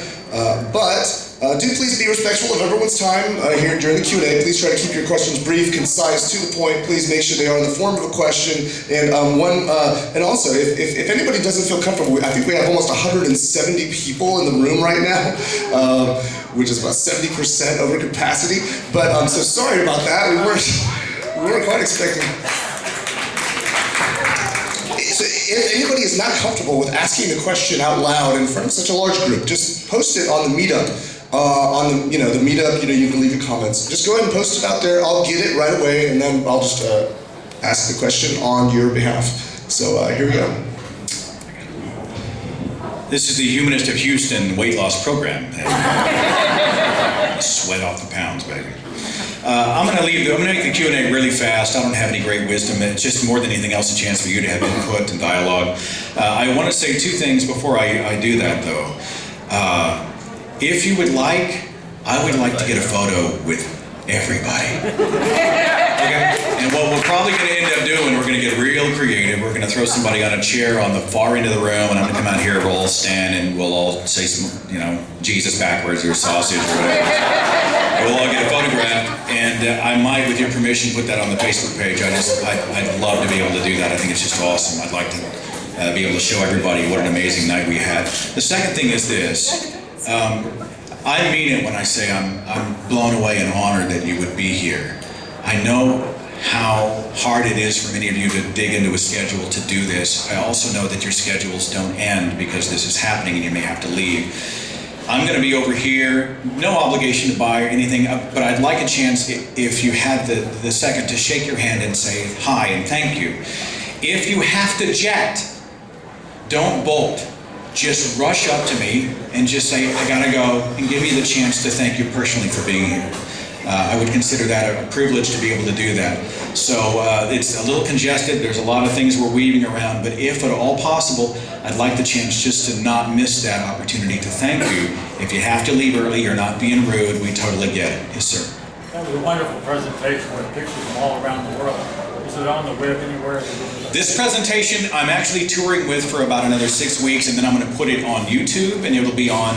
Do please be respectful of everyone's time here during the Q&A. Please try to keep your questions brief, concise, to the point. Please make sure they are in the form of a question. And also, if anybody doesn't feel comfortable, I think we have almost 170 people in the room right now, which is about 70% over capacity. But so sorry about that. We weren't quite expecting. So if anybody is not comfortable with asking a question out loud in front of such a large group, just post it on the meetup. The meetup, you can leave your comments. Just go ahead and post it out there. I'll get it right away, and then I'll just ask the question on your behalf. So here we go.
This is the Humanists of Houston weight loss program. Sweat off the pounds, baby. I'm going to make the Q&A really fast. I don't have any great wisdom. It's just more than anything else a chance for you to have input and dialogue. I want to say two things before I do that, though. If you would like, I would like to get a photo with everybody. Okay? And what we're probably going to end up doing, we're going to get real creative. We're going to throw somebody on a chair on the far end of the room, and I'm going to come out here, we'll all stand, and we'll all say some, Jesus backwards or sausage or whatever. We'll all get a photograph, and I might, with your permission, put that on the Facebook page. I'd love to be able to do that. I think it's just awesome. I'd like to be able to show everybody what an amazing night we had. The second thing is this. I mean it when I say I'm blown away and honored that you would be here. I know how hard it is for many of you to dig into a schedule to do this. I also know that your schedules don't end because this is happening and you may have to leave. I'm going to be over here, no obligation to buy or anything, but I'd like a chance, if you had the second, to shake your hand and say hi and thank you. If you have to jet, don't bolt. Just rush up to me and just say, I gotta go, and give me the chance to thank you personally for being here. I would consider that a privilege to be able to do that. So it's a little congested, there's a lot of things we're weaving around, but if at all possible, I'd like the chance just to not miss that opportunity to thank you. If you have to leave early, you're not being rude, we totally get it. Yes, sir.
That was a wonderful presentation with pictures from all around the world. Is it on the web anywhere?
This presentation I'm actually touring with for about another 6 weeks, and then I'm going to put it on YouTube, and it'll be on.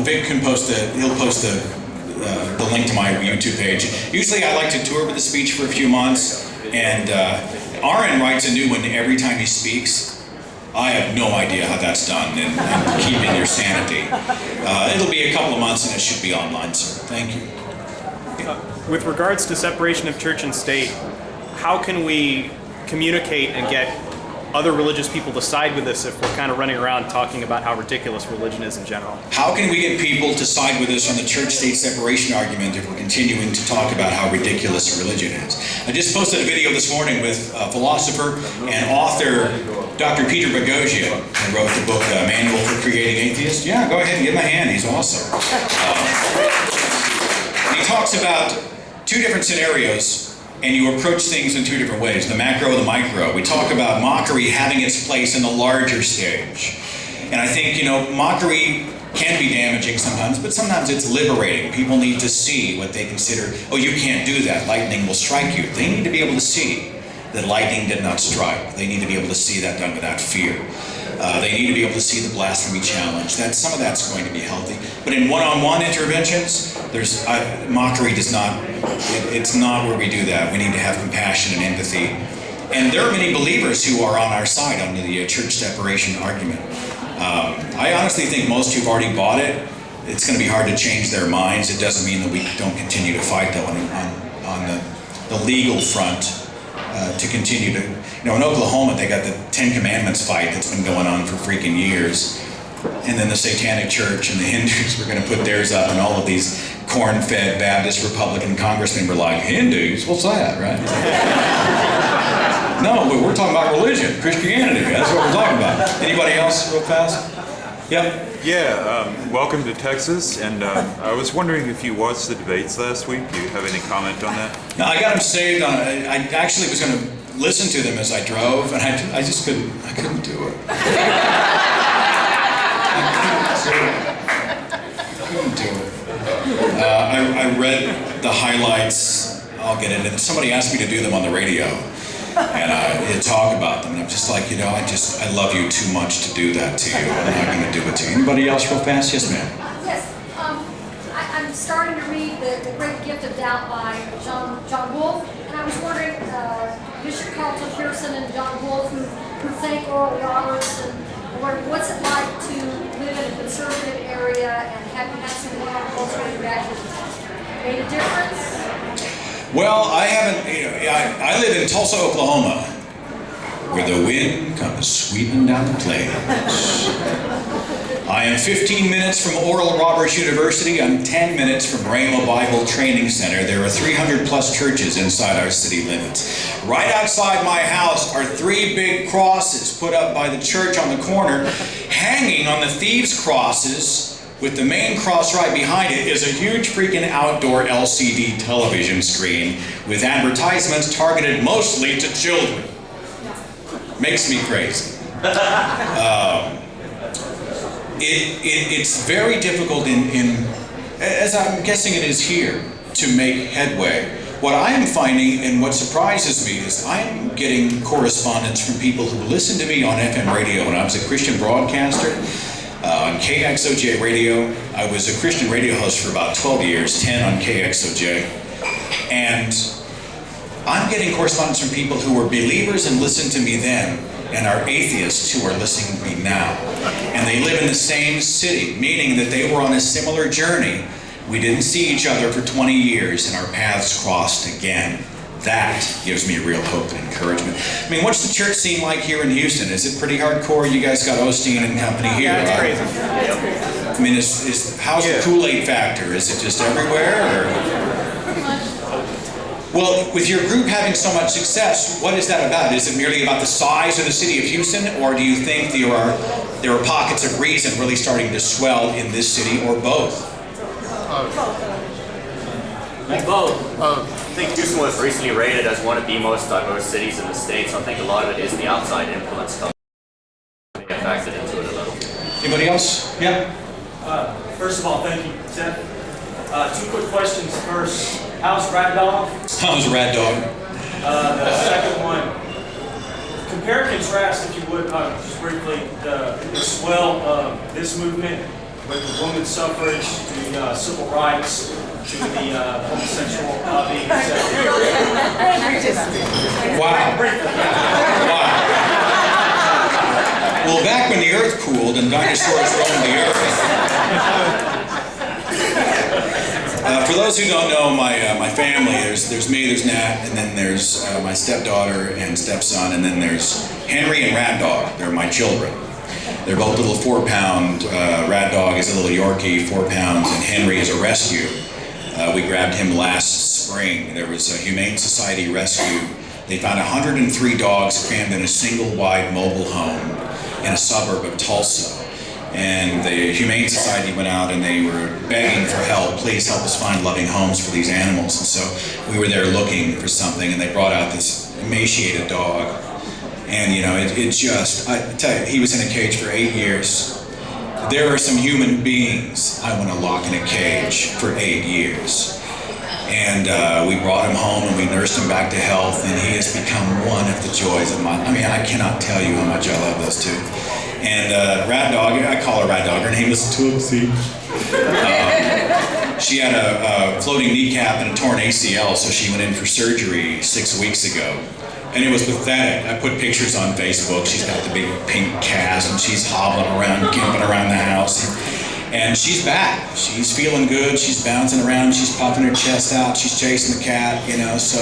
Vic can post he'll post the link to my YouTube page. Usually I like to tour with the speech for a few months, and Aaron writes a new one every time he speaks. I have no idea how that's done, and keeping your sanity. It'll be a couple of months, and it should be online, sir. Thank you.
With regards to separation of church and state, how can we communicate and get other religious people to side with us if we're kind of running around talking about how ridiculous religion is in general?
How can we get people to side with us on the church-state separation argument if we're continuing to talk about how ridiculous religion is? I just posted a video this morning with philosopher and author Dr. Peter Boghossian, who wrote the book Manual for Creating Atheists. Yeah, go ahead and give him a hand. He's awesome. He talks about two different scenarios, and you approach things in two different ways, the macro and the micro. We talk about mockery having its place in the larger stage. And I think, mockery can be damaging sometimes, but sometimes it's liberating. People need to see what they consider, oh, you can't do that, lightning will strike you. They need to be able to see that lightning did not strike. They need to be able to see that done without fear. They need to be able to see the blasphemy challenge. Some of that's going to be healthy. But in one-on-one interventions, mockery does not, it's not where we do that. We need to have compassion and empathy. And there are many believers who are on our side under the church separation argument. I honestly think most who've already bought it, it's going to be hard to change their minds. It doesn't mean that we don't continue to fight though on the legal front. To continue to, in Oklahoma, they got the Ten Commandments fight that's been going on for freaking years. And then the Satanic Church and the Hindus were going to put theirs up, and all of these corn-fed Baptist Republican congressmen were like, Hindus? What's that, right? No, but we're talking about religion, Christianity. That's what we're talking about. Anybody else real fast? Yep.
Yeah, welcome to Texas, and I was wondering if you watched the debates last week. Do you have any comment on that?
No, I got them saved on. I actually was going to listen to them as I drove, and I just couldn't. I couldn't do it. I couldn't do it. I read the highlights. I'll get into it. Somebody asked me to do them on the radio. And talk about them, and I'm just like, I love you too much to do that to you. I'm not going to do it to you. Anybody else real fast? Yes, ma'am.
Yes, I'm starting to read the Great Gift of Doubt by John Wolfe, and I was wondering, Bishop Carlton Pearson and John Wolfe, who thank Oral Roberts, and what's it like to live in a conservative area and have had some cultural back made a difference?
Well, I haven't, I live in Tulsa, Oklahoma, where the wind comes sweeping down the plains. I am 15 minutes from Oral Roberts University. I'm 10 minutes from Rhema Bible Training Center. There are 300 plus churches inside our city limits. Right outside my house are 3 big crosses put up by the church on the corner. Hanging on the thieves' crosses, with the main cross right behind it, is a huge freaking outdoor LCD television screen with advertisements targeted mostly to children. Makes me crazy. It's very difficult as I'm guessing it is here, to make headway. What I am finding, and what surprises me, is I'm getting correspondence from people who listened to me on FM radio when I was a Christian broadcaster. On KXOJ radio, I was a Christian radio host for about 12 years, 10 on KXOJ. And I'm getting correspondence from people who were believers and listened to me then, and are atheists who are listening to me now. And they live in the same city, meaning that they were on a similar journey. We didn't see each other for 20 years, and our paths crossed again. That gives me real hope and encouragement. I mean, what's the church scene like here in Houston? Is it pretty hardcore? You guys got Osteen and company here,
Yeah, it's
right?
crazy.
I mean, how's the Kool-Aid factor? Is it just everywhere? Or? Well, with your group having so much success, what is that about? Is it merely about the size of the city of Houston, or do you think there are pockets of reason really starting to swell in this city, or both?
Both. I think Houston was recently rated as one of the most diverse cities in the state, so I think a lot of it is the outside influence coming factored into it a little.
Anybody else? Yeah?
First of all, thank you, Seth. 2 quick questions. First, how's Rat Dog?
How's Rad Dog?
The second one, compare and contrast, if you would, just briefly, the swell of this movement with the women's suffrage, the civil rights, to the homosexual being accepted.
Wow. Wow. Well, back when the earth cooled and dinosaurs roamed the earth, For those who don't know my family, there's me, there's Nat, and then there's my stepdaughter and stepson, and then there's Henry and Rad Dog. They're my children. They're both little 4-pound. Rad Dog is a little Yorkie, 4 pounds, and Henry is a rescue. We grabbed him last spring. There was a Humane Society rescue. They found 103 dogs crammed in a single wide mobile home in a suburb of Tulsa. And the Humane Society went out and they were begging for help. Please help us find loving homes for these animals. And so we were there looking for something, and they brought out this emaciated dog. And you know, it just, I tell you, he was in a cage for 8 years. There are some human beings I want to lock in a cage for 8 years. And we brought him home and we nursed him back to health, and he has become one of the joys of my, I mean, I cannot tell you how much I love those two. And Rad Dog, I call her Rad Dog, her name is Tootsie. She had a floating kneecap and a torn ACL, so she went in for surgery 6 weeks ago. And it was pathetic. I put pictures on Facebook. She's got the big pink cast and she's hobbling around, gimping around the house. And she's back. She's feeling good. She's bouncing around. She's puffing her chest out. She's chasing the cat, you know, so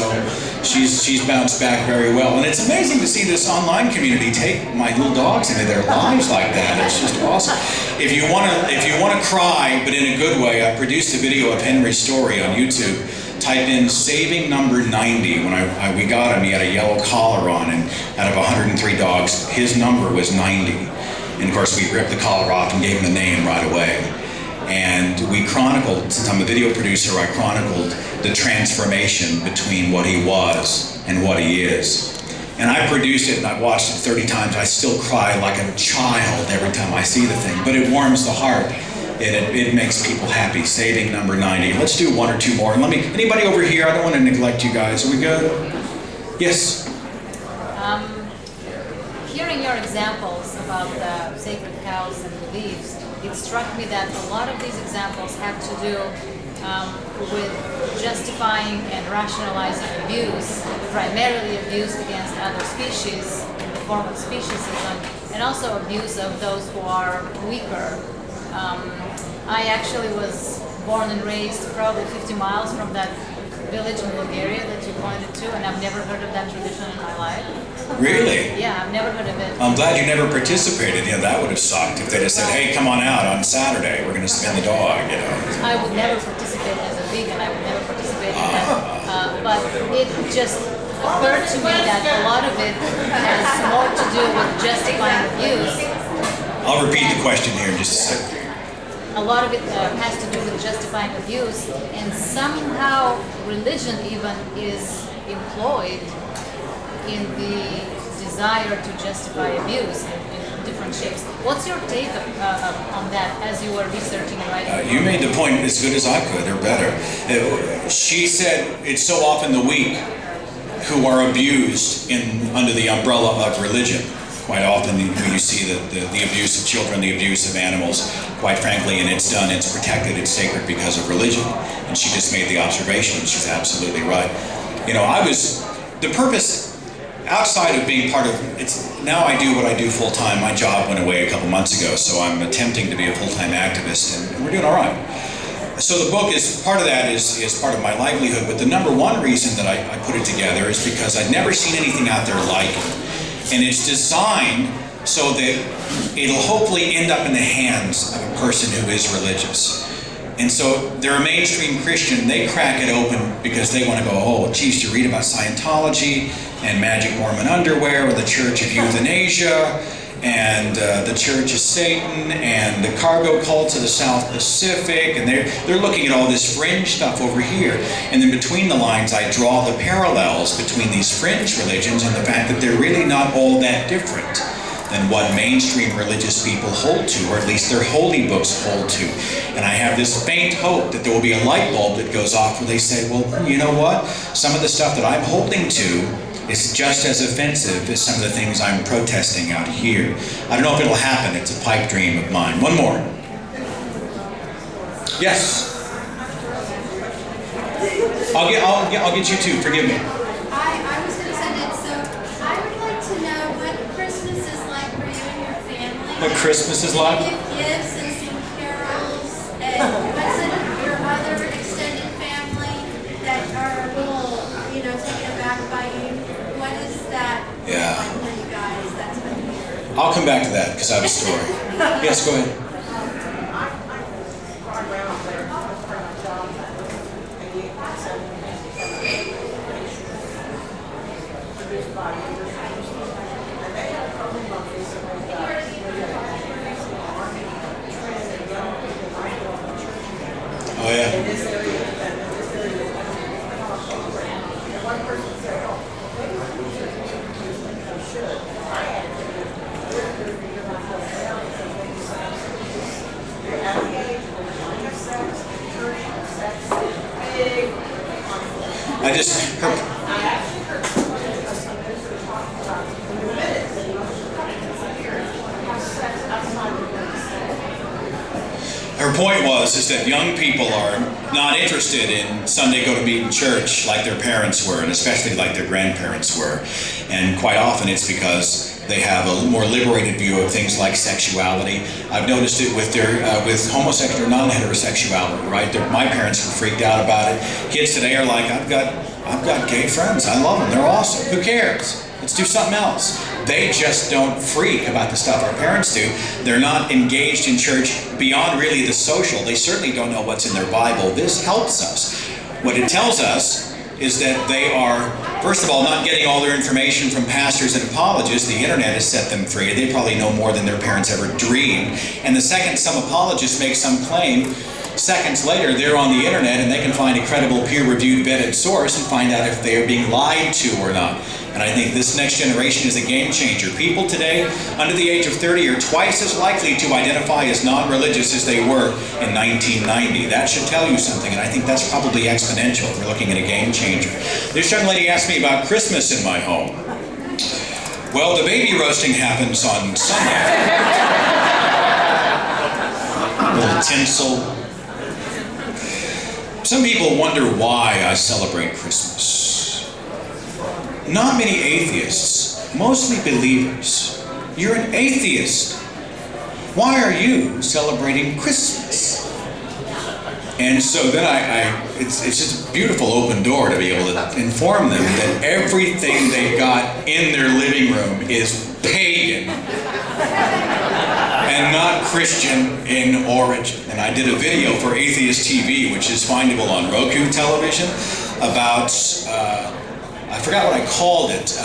she's bounced back very well. And it's amazing to see this online community take my little dogs into their lives like that. It's just awesome. If you want to cry, but in a good way, I produced a video of Henry's story on YouTube. Type in saving number 90. When we got him, he had a yellow collar on, and out of 103 dogs, his number was 90. And of course, we ripped the collar off and gave him the name right away. And we chronicled, since I'm a video producer, I chronicled the transformation between what he was and what he is. And I produced it and I watched it 30 times. I still cry like a child every time I see the thing, but it warms the heart. It makes people happy. Saving number 90. Let's do 1 or 2 more. And anybody over here? I don't want to neglect you guys. Are we good? Yes.
Hearing your examples about the sacred cows and the leaves, it struck me that a lot of these examples have to do with justifying and rationalizing abuse, primarily abuse against other species in the form of speciesism, and also abuse of those who are weaker. I actually was born and raised probably 50 miles from that village in Bulgaria that you pointed to, and I've never heard of that tradition in my life.
Really?
Yeah, I've never heard of it.
I'm glad you never participated. Yeah, that would have sucked if they'd have said, hey, come on out on Saturday, we're going to spin the dog, you know.
I would never participate as a vegan, I would never participate in that. But it just occurred to me that a lot of it has more to do with justifying abuse.
I'll repeat the question here in just a second.
A lot of it has to do with justifying abuse, and somehow religion even is employed in the desire to justify abuse in different shapes. What's your take on that as you were researching and writing?
You made the point as good as I could, or better. She said it's so often the weak who are abused under the umbrella of religion. Quite often when you see the abuse of children, the abuse of animals, quite frankly, and it's protected, it's sacred because of religion. And she just made the observation, and she's absolutely right. You know, the purpose, outside of being part of, now I do what I do full-time. My job went away a couple months ago, so I'm attempting to be a full-time activist, and we're doing all right. So the book is, part of that is part of my livelihood, but the number one reason that I put it together is because I'd never seen anything out there like it. And it's designed so that it'll hopefully end up in the hands of a person who is religious. And so they're a mainstream Christian, they crack it open because they want to go, oh, geez, to read about Scientology and magic Mormon underwear or the Church of Euthanasia and the Church of Satan and the cargo cults of the South Pacific, and they're looking at all this fringe stuff over here. And then between the lines, I draw the parallels between these fringe religions and the fact that they're really not all that different than what mainstream religious people hold to, or at least their holy books hold to. And I have this faint hope that there will be a light bulb that goes off where they say, well, you know what? Some of the stuff that I'm holding to is just as offensive as some of the things I'm protesting out here. I don't know if it'll happen. It's a pipe dream of mine. One more. Yes. I'll get you too. Forgive me.
I was going to say that. So I would like to know what Christmas is like for you and your family.
What Christmas is like?
You give gifts and sing carols, and what's your mother extended
I'll come back to that because I have a story. Yes, go ahead. Oh yeah. I just her point was is that young people are not interested in Sunday go to meeting church like their parents were, and especially like their grandparents were. And quite often it's because they have a more liberated view of things like sexuality. I've noticed it with with homosexual or non-heterosexuality, right? My parents were freaked out about it. Kids today are like, I've got gay friends. I love them. They're awesome. Who cares? Let's do something else. They just don't freak about the stuff our parents do. They're not engaged in church beyond really the social. They certainly don't know what's in their Bible. This helps us. What it tells us is that they are, first of all, not getting all their information from pastors and apologists. The internet has set them free. They probably know more than their parents ever dreamed. And the second some apologists make some claim, seconds later they're on the internet and they can find a credible peer-reviewed vetted source and find out if they are being lied to or not. And I think this next generation is a game changer. People today under the age of 30 are twice as likely to identify as non-religious as they were in 1990. That should tell you something, and I think that's probably exponential if we're looking at a game changer. This young lady asked me about Christmas in my home. Well, the baby roasting happens on Sunday. A little tinsel. Some people wonder why I celebrate Christmas. Not many atheists, mostly believers. You're an atheist. Why are you celebrating Christmas? And so then it's just a beautiful open door to be able to inform them that everything they've got in their living room is pagan and not Christian in origin. And I did a video for Atheist TV, which is findable on Roku television, about I forgot what I called it,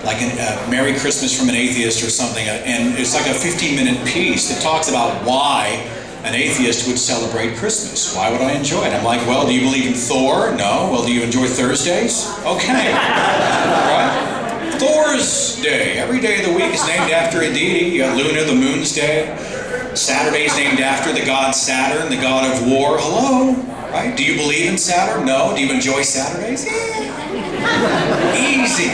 like a Merry Christmas from an Atheist or something, and it's like a 15-minute piece that talks about why an atheist would celebrate Christmas. Why would I enjoy it? I'm like, well, do you believe in Thor? No. Well, do you enjoy Thursdays? Okay. Right? Thor's Day. Every day of the week is named after a deity. You got Luna, the moon's day. Saturday's named after the god Saturn, the god of war. Hello. Right? Do you believe in Saturn? No. Do you enjoy Saturdays? Yeah. Easy.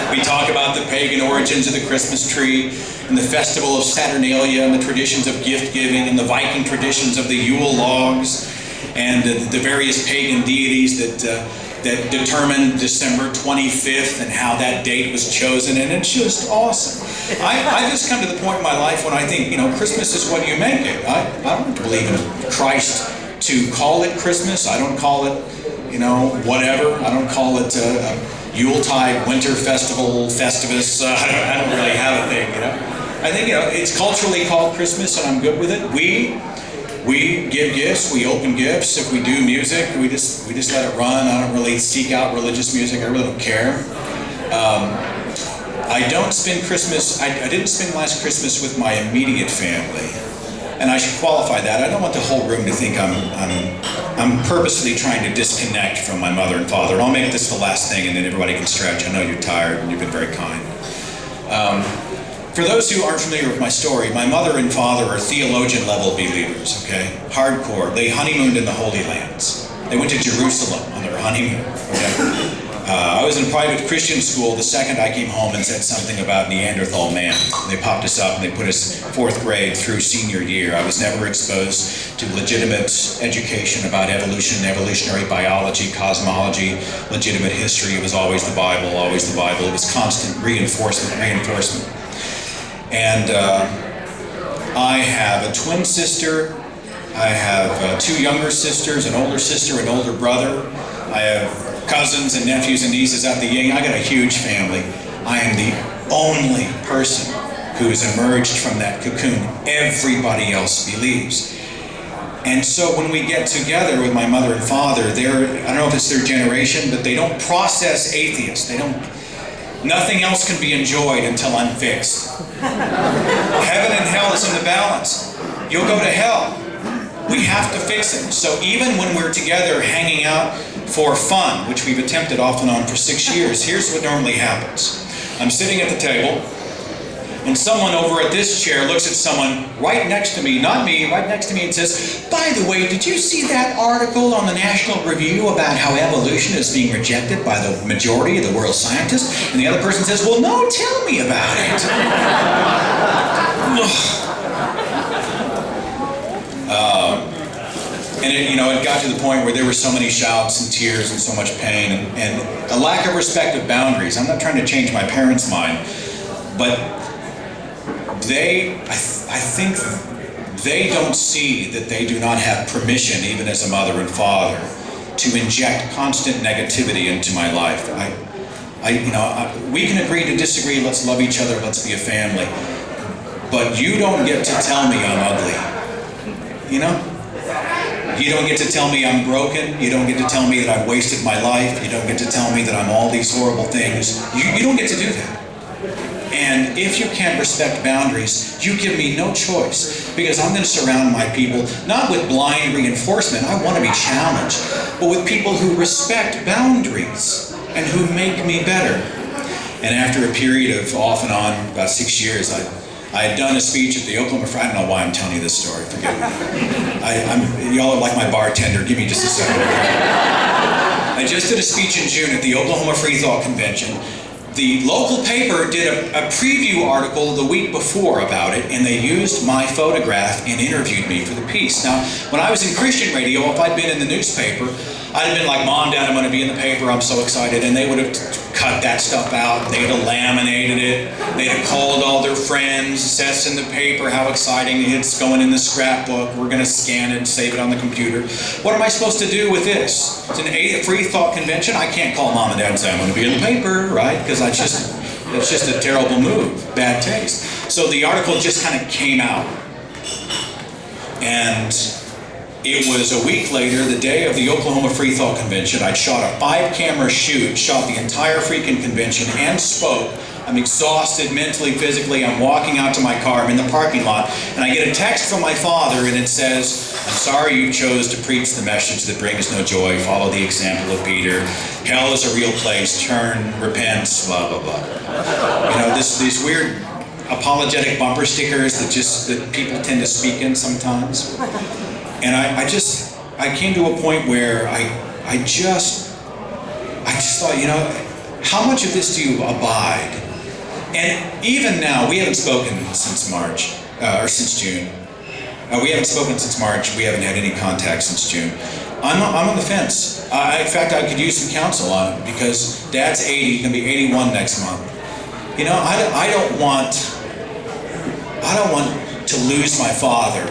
We talk about the pagan origins of the Christmas tree and the festival of Saturnalia and the traditions of gift giving and the Viking traditions of the Yule logs and the various pagan deities that determined December 25th and how that date was chosen, and it's just awesome. I just come to the point in my life when I think, Christmas is what you make it. I don't believe in Christ to call it Christmas. I don't call it whatever. I don't call it Yuletide, Winter Festival, Festivus. I don't really have a thing, I think, it's culturally called Christmas, and I'm good with it. We give gifts, we open gifts. If we do music, we just let it run. I don't really seek out religious music. I really don't care. I don't spend Christmas, I didn't spend last Christmas with my immediate family. And I should qualify that. I don't want the whole room to think I'm purposely trying to disconnect from my mother and father. And I'll make this the last thing and then everybody can stretch. I know you're tired and you've been very kind. For those who aren't familiar with my story, my mother and father are theologian level believers, okay? Hardcore. They honeymooned in the Holy Lands. They went to Jerusalem on their honeymoon, okay? I was in private Christian school the second I came home and said something about Neanderthal man. They popped us up and they put us 4th grade through senior year. I was never exposed to legitimate education about evolution, evolutionary biology, cosmology, legitimate history. It was always the Bible, always the Bible. It was constant reinforcement. And I have a twin sister. I have 2 younger sisters, an older sister, an older brother. I have cousins and nephews and nieces out the yang. I got a huge family. I am the only person who has emerged from that cocoon. Everybody else believes. And so when we get together with my mother and father, I don't know if it's their generation, but they don't process atheists. Nothing else can be enjoyed until I'm fixed. Heaven and hell is in the balance. You'll go to hell. We have to fix it. So even when we're together hanging out for fun, which we've attempted off and on for 6 years, here's what normally happens. I'm sitting at the table, and someone over at this chair looks at someone right next to me, not me, right next to me, and says, by the way, did you see that article on the National Review about how evolution is being rejected by the majority of the world's scientists? And the other person says, well, no, tell me about it. And it got to the point where there were so many shouts and tears and so much pain and a lack of respect of boundaries. I'm not trying to change my parents' mind, but I think they don't see that they do not have permission, even as a mother and father, to inject constant negativity into my life. We can agree to disagree, let's love each other, let's be a family. But you don't get to tell me I'm ugly. You know? You don't get to tell me I'm broken. You don't get to tell me that I've wasted my life. You don't get to tell me that I'm all these horrible things. You don't get to do that. And if you can't respect boundaries, you give me no choice, because I'm going to surround my people not with blind reinforcement. I want to be challenged, but with people who respect boundaries and who make me better. And after a period of off and on, about 6 years, I had done a speech at the Oklahoma Free. I don't know why I'm telling you this story. Forgive me. Y'all are like my bartender. Give me just a second. I just did a speech in June at the Oklahoma Free Thought Convention. The local paper did a preview article the week before about it, and they used my photograph and interviewed me for the piece. Now, when I was in Christian radio, if I'd been in the newspaper, I'd have been like, Mom, Dad, I'm going to be in the paper, I'm so excited. And they would have cut that stuff out. They'd have laminated it. They'd have called all their friends. Seth's in the paper, how exciting. It's going in the scrapbook. We're going to scan it and save it on the computer. What am I supposed to do with this? It's an free thought convention. I can't call Mom and Dad and say, I'm going to be in the paper, right? Because that's just a terrible move, bad taste. So the article just kind of came out. And it was a week later, the day of the Oklahoma Free Thought Convention. I'd shot a 5-camera shoot, shot the entire freaking convention, and spoke. I'm exhausted mentally, physically. I'm walking out to my car. I'm in the parking lot, and I get a text from my father, and it says, I'm sorry you chose to preach the message that brings no joy. Follow the example of Peter. Hell is a real place. Turn, repent, blah, blah, blah. These weird apologetic bumper stickers that people tend to speak in sometimes. And I came to a point where I just thought, how much of this do you abide? And even now, we haven't spoken since March, or since June. We haven't spoken since March. We haven't had any contact since June. I'm on the fence. In fact, I could use some counsel on it, because Dad's 80, he's going to be 81 next month. I don't want to lose my father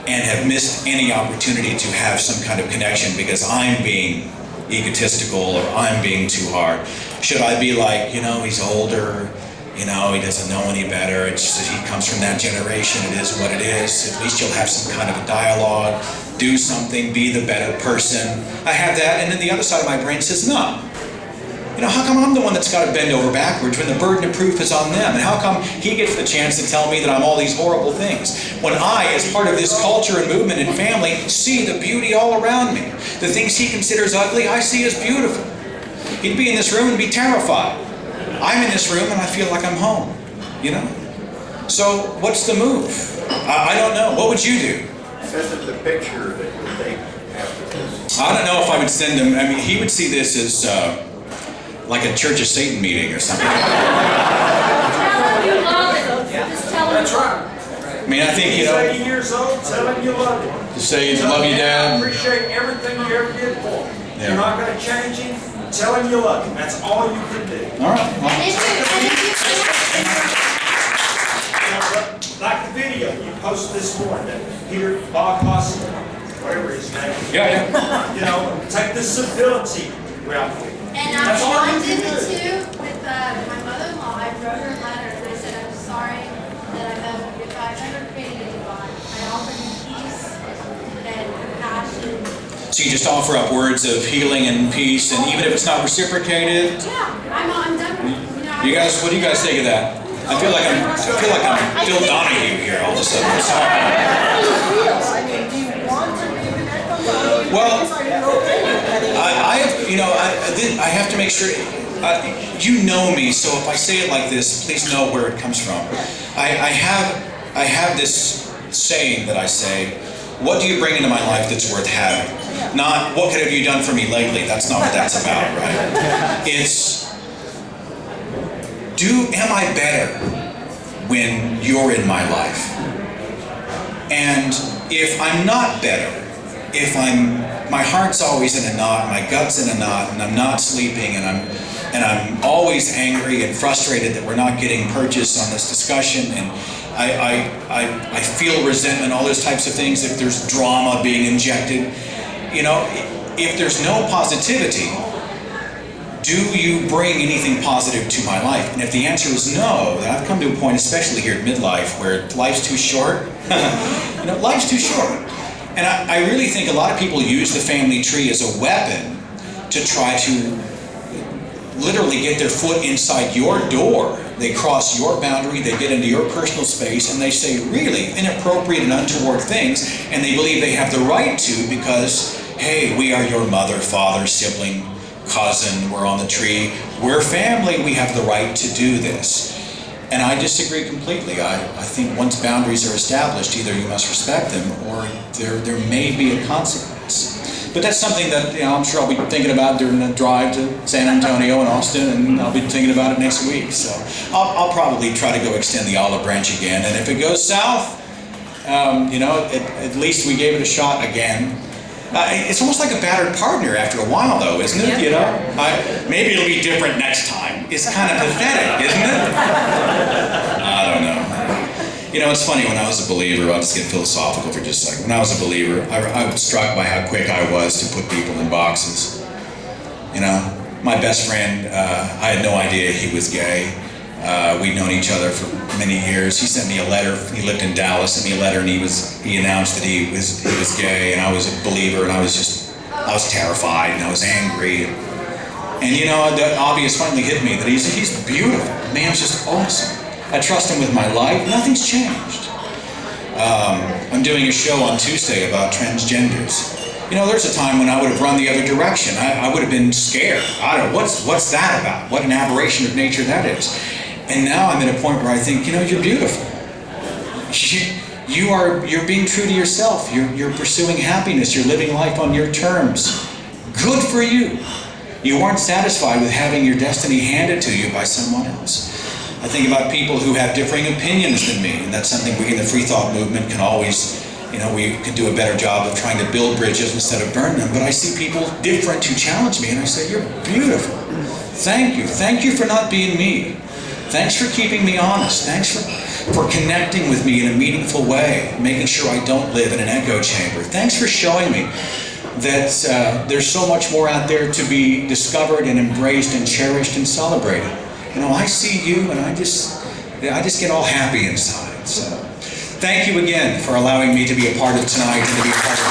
and have missed any opportunity to have some kind of connection because I'm being egotistical or I'm being too hard. Should I be like, he's older, he doesn't know any better, it's just that he comes from that generation, it is what it is. At least you'll have some kind of a dialogue, do something, be the better person. I have that, and then the other side of my brain says, no. How come I'm the one that's got to bend over backwards when the burden of proof is on them? And how come he gets the chance to tell me that I'm all these horrible things? When I, as part of this culture and movement and family, see the beauty all around me. The things he considers ugly, I see as beautiful. He'd be in this room and be terrified. I'm in this room and I feel like I'm home, So what's the move? I don't know. What would you do?
Send him the picture that you take after this.
I don't know if I would send him. I mean, he would see this as like a Church of Satan meeting or something.
Tell him you love him. Just tell him.
That's right.
I mean, I think,
He's 80 years old, tell him you love him.
To say you love you, Dad.
I appreciate everything you ever did for him.
Yeah.
You're not going to change him. Tell him you love him. That's all you can do.
All right.
Like the video you posted this morning, that Peter Boghouse, whatever his name is.
Yeah.
Take the civility route.
And I did it too with my mother-in-law. I wrote her a letter and I said, I'm sorry said, if I've ever paid anyone, I offer you peace and compassion.
So you just offer up words of healing and peace, and even if it's not reciprocated.
Yeah, I'm done.
You guys, what do you guys think of that? I feel like I'm Phil Donahue here all of a sudden. I'm sorry.
How do you feel? I mean, do you want to reconnect them?
Well,
Are you okay with letting
I have to make sure. You know me, so if I say it like this, please know where it comes from. I have this saying that I say, what do you bring into my life that's worth having? Not, what have you done for me lately? That's not what that's about, right? It's, am I better when you're in my life? And if I'm not better, if my heart's always in a knot, my gut's in a knot, and I'm not sleeping, and I'm always angry and frustrated that we're not getting purchase on this discussion, and I feel resentment, all those types of things, if there's drama being injected, if there's no positivity, do you bring anything positive to my life? And if the answer is no, then I've come to a point, especially here at midlife, where life's too short. Life's too short. And I really think a lot of people use the family tree as a weapon to try to literally get their foot inside your door. They cross your boundary, they get into your personal space, and they say really inappropriate and untoward things, and they believe they have the right to because, hey, we are your mother, father, sibling, cousin, we're on the tree, we're family, we have the right to do this. And I disagree completely. I think once boundaries are established, either you must respect them or there may be a consequence. But that's something that I'm sure I'll be thinking about during the drive to San Antonio and Austin, and I'll be thinking about it next week. So I'll probably try to go extend the olive branch again. And if it goes south, at least we gave it a shot again. It's almost like a battered partner after a while, though, isn't it? Maybe it'll be different next time. It's kind of pathetic, isn't it? I don't know. It's funny, when I was a believer, I'll just get philosophical for just a second. When I was a believer, I was struck by how quick I was to put people in boxes. My best friend, I had no idea he was gay. We'd known each other for many years. He sent me a letter. He lived in Dallas, sent me a letter, and he announced that he was gay, and I was a believer, and I was terrified, and I was angry. And the obvious finally hit me that he's beautiful. The man's just awesome. I trust him with my life. Nothing's changed. I'm doing a show on Tuesday about transgenders. There's a time when I would have run the other direction. I would have been scared. I don't know, what's that about? What an aberration of nature that is. And now I'm at a point where I think, you're beautiful. You're being true to yourself. You're pursuing happiness. You're living life on your terms. Good for you. You aren't satisfied with having your destiny handed to you by someone else. I think about people who have differing opinions than me, and that's something we in the free thought movement can always, we can do a better job of trying to build bridges instead of burn them. But I see people different who challenge me, and I say, you're beautiful. Thank you. Thank you for not being me. Thanks for keeping me honest. Thanks for connecting with me in a meaningful way, making sure I don't live in an echo chamber. Thanks for showing me that there's so much more out there to be discovered and embraced and cherished and celebrated. I see you, and I just get all happy inside. So thank you again for allowing me to be a part of tonight and to be a part of